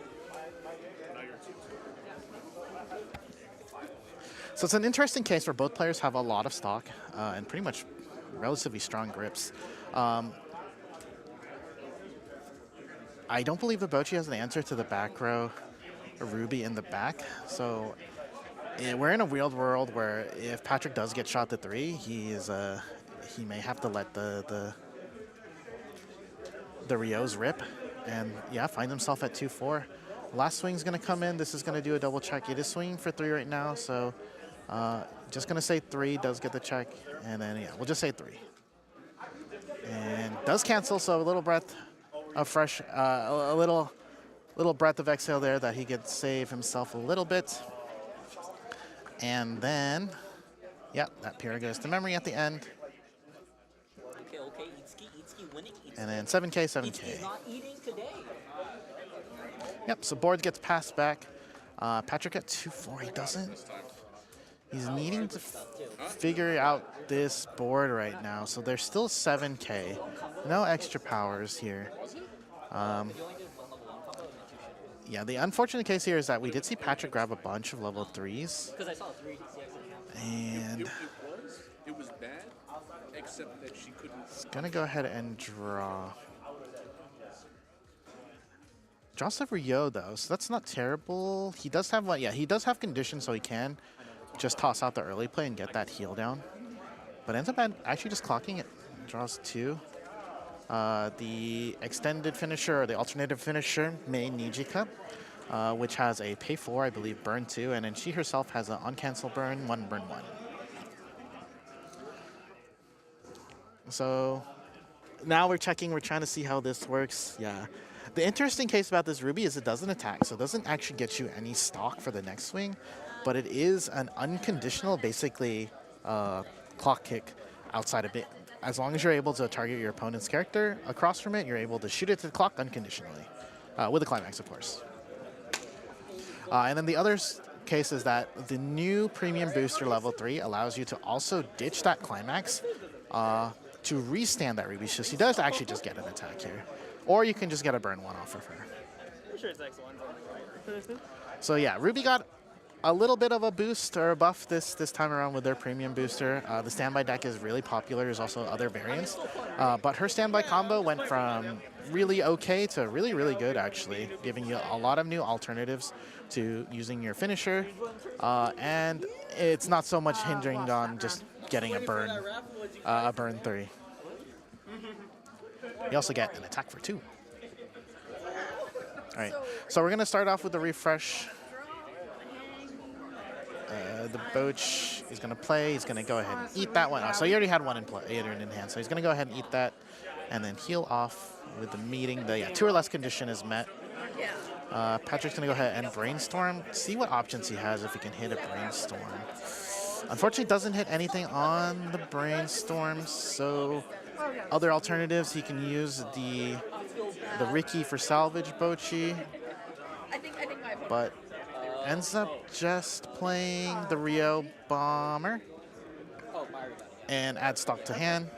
So it's an interesting case where both players have a lot of stock and pretty much relatively strong grips. I don't believe the Bochi has an answer to the back row Ruby in the back. So we're in a weird world where if Patrick does get shot to 3, he may have to let the Rios rip and yeah, find himself at 2-4. Last swing's gonna come in. This is gonna do a double check. It is swinging for 3 right now, so just gonna say 3 does get the check, and then yeah, we'll just say 3. And does cancel, so a little breath of fresh, a little breath of exhale there that he could save himself a little bit. And then, yeah, that Pyrrha goes to memory at the end. Okay, Itsuki winning. And then 7K, 7K. Itsuki's not eating today. Yep, so board gets passed back. Patrick at 2-4, he doesn't. He's needing to figure out this board right now. So there's still 7K. No extra powers here. Yeah, the unfortunate case here is that we did see Patrick grab a bunch of level 3s. Because I saw 3 And It was bad, except that she couldn't. he's gonna go ahead and draw. Draws the Rio though, so that's not terrible. He does have one, yeah, he does have condition, so he can just toss out the early play and get that heal down. But ends up actually just clocking it. Draws 2. The extended finisher, or the alternative finisher, Mei Nijika, which has a pay 4, I believe, burn 2, and then she herself has an uncancel burn 1, burn 1. So now we're checking, we're trying to see how this works. Yeah. The interesting case about this Ruby is it doesn't attack, so it doesn't actually get you any stock for the next swing, but it is an unconditional, basically, clock kick outside of it. As long as you're able to target your opponent's character across from it, you're able to shoot it to the clock unconditionally, with a climax, of course. And then the other case is that the new premium booster level 3 allows you to also ditch that climax to restand that Ruby. So she does actually just get an attack here. Or you can just get a burn 1 off of her. I'm sure it's X1. So yeah, Ruby got a little bit of a boost or a buff this time around with their premium booster. The standby deck is really popular. There's also other variants. But her standby combo went from really okay to really, really good, actually, giving you a lot of new alternatives to using your finisher. And it's not so much hindering on just getting a burn 3. You also get an attack for 2. All right, so we're going to start off with the refresh. The Boach is going to play. He's going to go ahead and eat that one. Oh, so he already had one in play, in hand. So he's going to go ahead and eat that and then heal off with the meeting. The 2 or less condition is met. Patrick's going to go ahead and brainstorm. See what options he has if he can hit a brainstorm. Unfortunately, doesn't hit anything on the brainstorm. So other alternatives, he can use the Ricky for salvage Bochi. But ends up just playing the Rio Bomber and add stock to hand.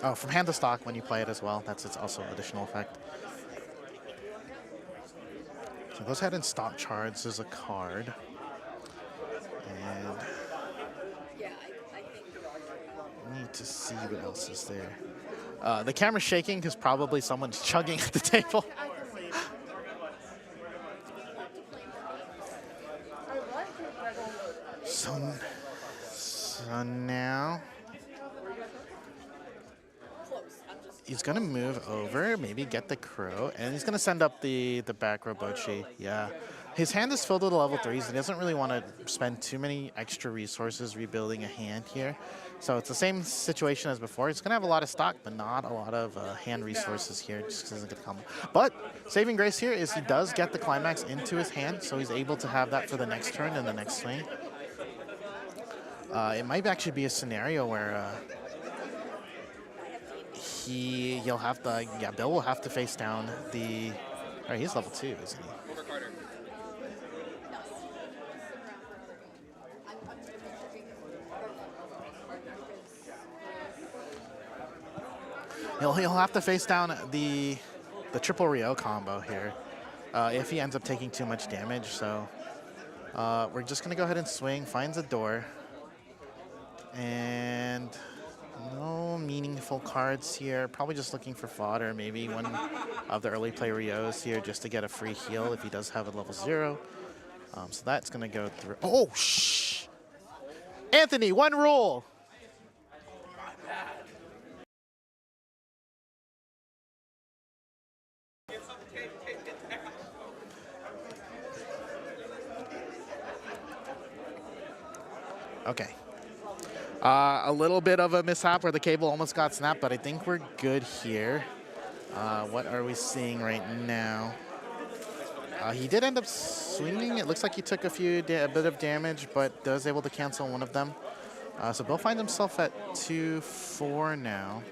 Oh, from hand to stock when you play it as well. That's its also additional effect. So goes ahead and stock charge as a card. And need to see what else is there. The camera's shaking because probably someone's chugging at the table. So now he's gonna move over, maybe get the crow, and he's gonna send up the back row Bochi. Yeah, his hand is filled with level 3s. He doesn't really want to spend too many extra resources rebuilding a hand here. So it's the same situation as before. He's gonna have a lot of stock, but not a lot of hand resources here. Just doesn't get the combo. But saving grace here is he does get the climax into his hand, so he's able to have that for the next turn and the next swing. It might actually be a scenario where he'll have to, Bill will have to face down the, all right, he's level 2, isn't he? He'll have to face down the triple Rio combo here if he ends up taking too much damage. So we're just gonna go ahead and swing, finds a door. And no meaningful cards here. Probably just looking for fodder. Maybe one of the early play Rios here just to get a free heal if he does have a level 0. So that's going to go through. Oh, shh. Anthony, one rule. Okay. A little bit of a mishap where the cable almost got snapped, but I think we're good here. What are we seeing right now? He did end up swinging. It looks like he took a bit of damage, but was able to cancel one of them. So Bill finds himself at 2-4 now.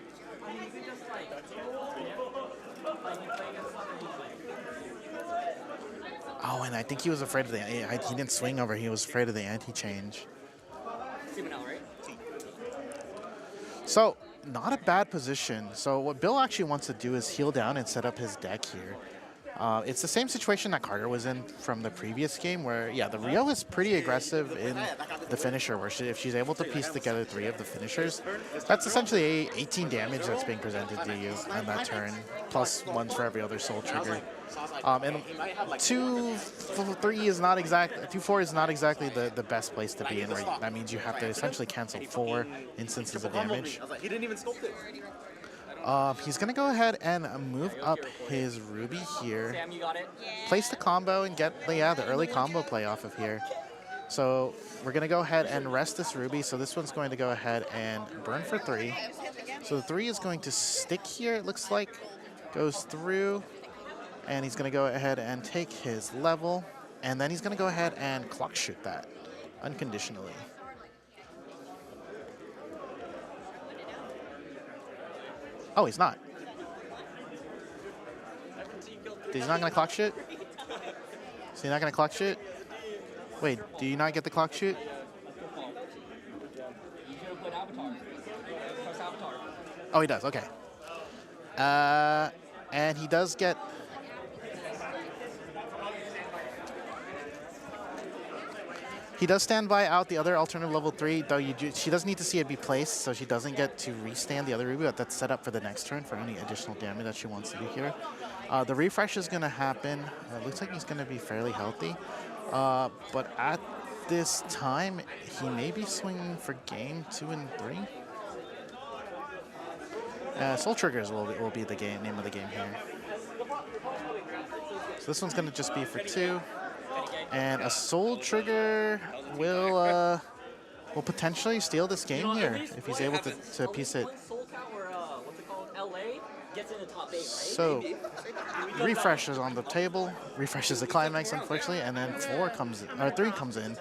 Oh, and I think he was afraid of the. He didn't swing over. He was afraid of the anti-change. So, not a bad position. So what Bill actually wants to do is heal down and set up his deck here. It's the same situation that Carter was in from the previous game where, yeah, the Rio is pretty aggressive in the finisher, where if she's able to piece together 3 of the finishers, that's essentially 18 damage that's being presented to you on that turn, plus 1 for every other soul trigger. And 2-4 is not exactly the best place to be in. Right? That means you have to essentially cancel 4 instances of damage. He didn't even sculpt it. He's going to go ahead and move up his Ruby here, place the combo, and get the early combo play off of here. So we're going to go ahead and rest this Ruby. So this one's going to go ahead and burn for 3. So the 3 is going to stick here, it looks like. Goes through, and he's going to go ahead and take his level, and then he's going to go ahead and clock shoot that unconditionally. Oh, he's not. He's not going to clock shoot? So you're not going to clock shoot? Wait, do you not get the clock shoot? Oh, he does. Okay. And he does get... He does stand by out the other alternative level 3, though she does need to see it be placed, so she doesn't get to restand the other Ruby, but that's set up for the next turn for any additional damage that she wants to do here. The refresh is going to happen. It looks like he's going to be fairly healthy, but at this time, he may be swinging for game 2 and 3. Soul Triggers will be the name of the game here. So this one's going to just be for 2. And a Soul Trigger will potentially steal this game here if he's able to piece it. So, refresh is on the table. Refresh is the climax, unfortunately, and then 3 comes in.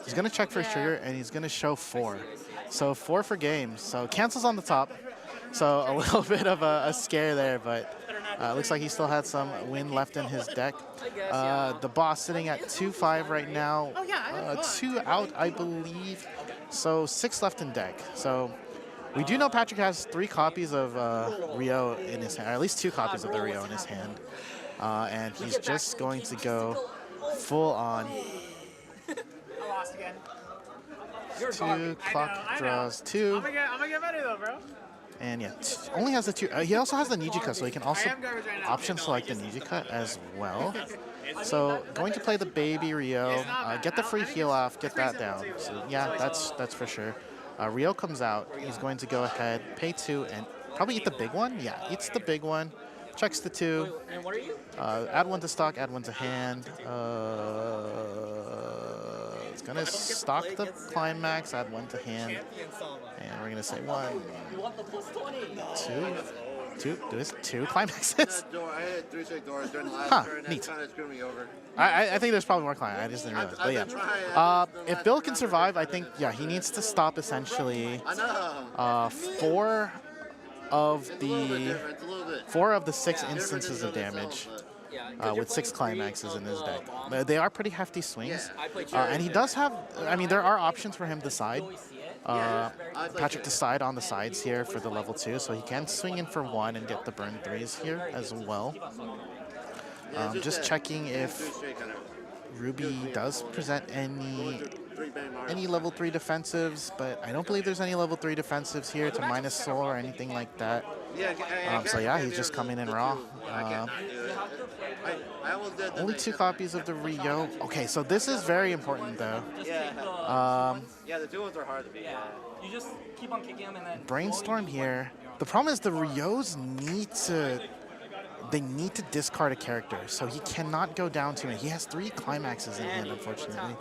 He's going to check for his trigger, and he's going to show 4. So 4 for game. So cancels on the top. So a little bit of a scare there, but looks like he still had some wind left in his deck. The boss sitting at 2-5 right now. 2 out, I believe. So 6 left in deck. So we do know Patrick has 3 copies of Rio in his hand, or at least 2 copies of the Rio in his hand. And he's just going to go full on. I lost again. 2, clock draws 2. I'm gonna get better though, bro. And yeah, only has the 2. He also has the Nijika, so he can also option select the Nijika as well. So going to play the baby Rio, get the free heal off, get that down. So yeah, that's for sure. Rio comes out. He's going to go ahead, pay 2, and probably eat the big one. Yeah, eats the big one. Checks the 2. Add 1 to stock, add 1 to hand. It's going to stock the climax, add 1 to hand. And we're going to say 1, 2. There's 2 climaxes. I had 3 straight doors during the last turn. Neat. That kind of screwed me over. I think there's probably more climax. I just didn't realize. But yeah. If Bill can survive, I think, yeah, he needs to stop essentially 4 of the 6 instances of damage. With 6 climaxes in his deck. They are pretty hefty swings. And he does have, I mean, there are options for him to side. Patrick to side on the sides here for the level 2, so he can swing in for 1 and get the burn 3s here as well. Just checking if Ruby does present any level 3 defensives, but I don't believe there's any level 3 defensives here to minus soul or anything like that. So yeah, he's just coming in raw. Only 2 copies of the Rio. Okay, so this is very important though. Yeah, the 2 ones are hard to beat. You just keep on kicking them and then Brainstorm here. The problem is the Rios need to discard a character, so he cannot go down too many. He has 3 climaxes in hand, unfortunately.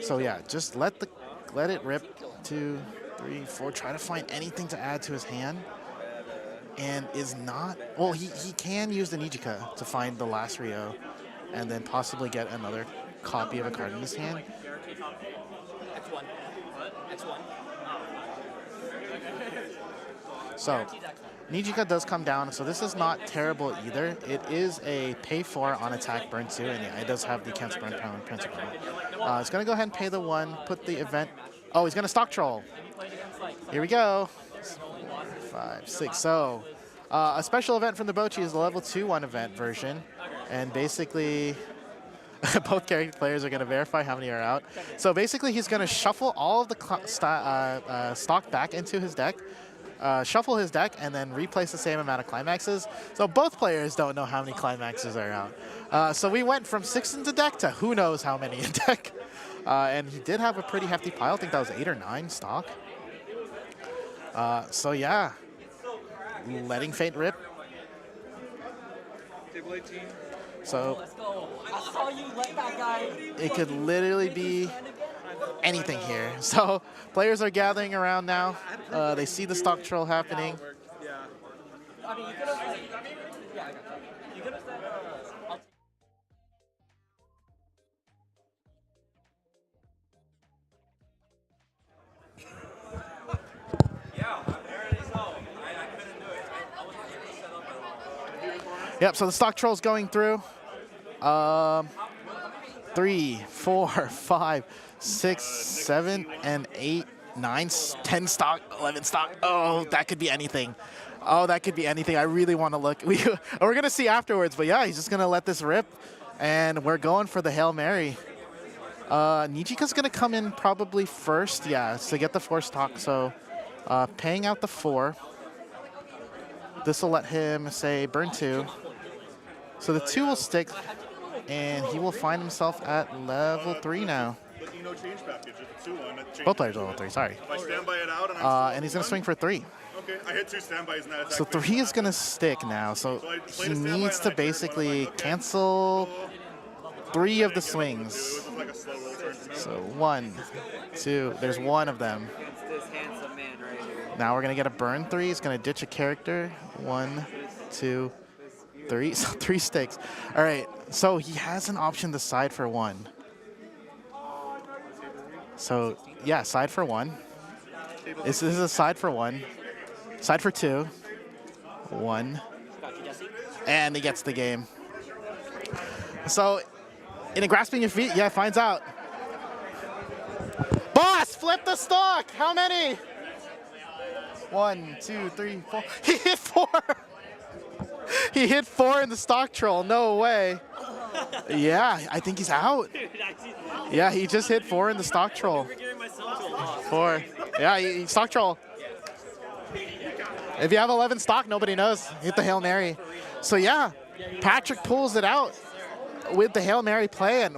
So yeah, just let it rip. 2, 3, 4. Try to find anything to add to his hand. And is not, well, he can use the Nijika to find the last Rio and then possibly get another copy of a card in his hand. So Nijika does come down, so this is not terrible either. It is a pay 4 on attack, burn 2, and yeah, it does have the cancel burn power principle. It's going to go ahead and pay the 1, put the event. Oh, he's going to stock troll. Here we go. 5, 6. So a special event from the Bochi is the level 2-1 event version, and basically both character players are going to verify how many are out. So basically he's going to shuffle all of the stock back into his deck, shuffle his deck, and then replace the same amount of climaxes. So both players don't know how many climaxes are out. So we went from 6 into deck to who knows how many in deck. And he did have a pretty hefty pile. I think that was 8 or 9 stock. So yeah, letting fate rip. So it could literally be anything here. So players are gathering around now. They see the stock troll happening. Yep, so the stock troll's going through. 3, 4, 5, 6, 7, and 8, 9, 10 stock, 11 stock. Oh, that could be anything. Oh, that could be anything. I really want to look. We're going to see afterwards, but yeah, he's just going to let this rip, and we're going for the Hail Mary. Nijika's going to come in probably first, yeah, to get the 4 stock. So paying out the 4. This will let him, say, burn 2. So the 2 will stick, and he will find himself at level 3 now. But no change package. It's a 2-1. Both players are level 3, sorry. If I standby it out and I'm And he's going to swing for 3. Okay, I hit 2 standbys in that attack. So 3 is going to stick now. So he needs to basically cancel 3 of the swings. Like a slow roll turn for me. So 1, 2, there's 1 of them. Against this handsome man right here. Now we're going to get a burn 3. He's going to ditch a character. 1, 2, 3. So 3 sticks. All right, so he has an option to side for 1. So yeah, side for 1. This is a side for 1. Side for 2. 1. And he gets the game. So in a grasping your feet, yeah, finds out. Boss, flip the stock. How many? 1, 2, 3, 4. He hit 4. He hit 4 in the stock troll. No way. Yeah, I think he's out. Yeah, he just hit 4 in the stock troll. 4. Yeah, he stock troll. If you have 11 stock, nobody knows. Hit the Hail Mary. So yeah, Patrick pulls it out with the Hail Mary play, and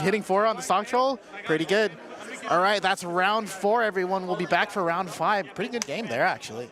hitting 4 on the stock troll, pretty good. All right, that's round 4, everyone. We'll be back for round 5. Pretty good game there, actually.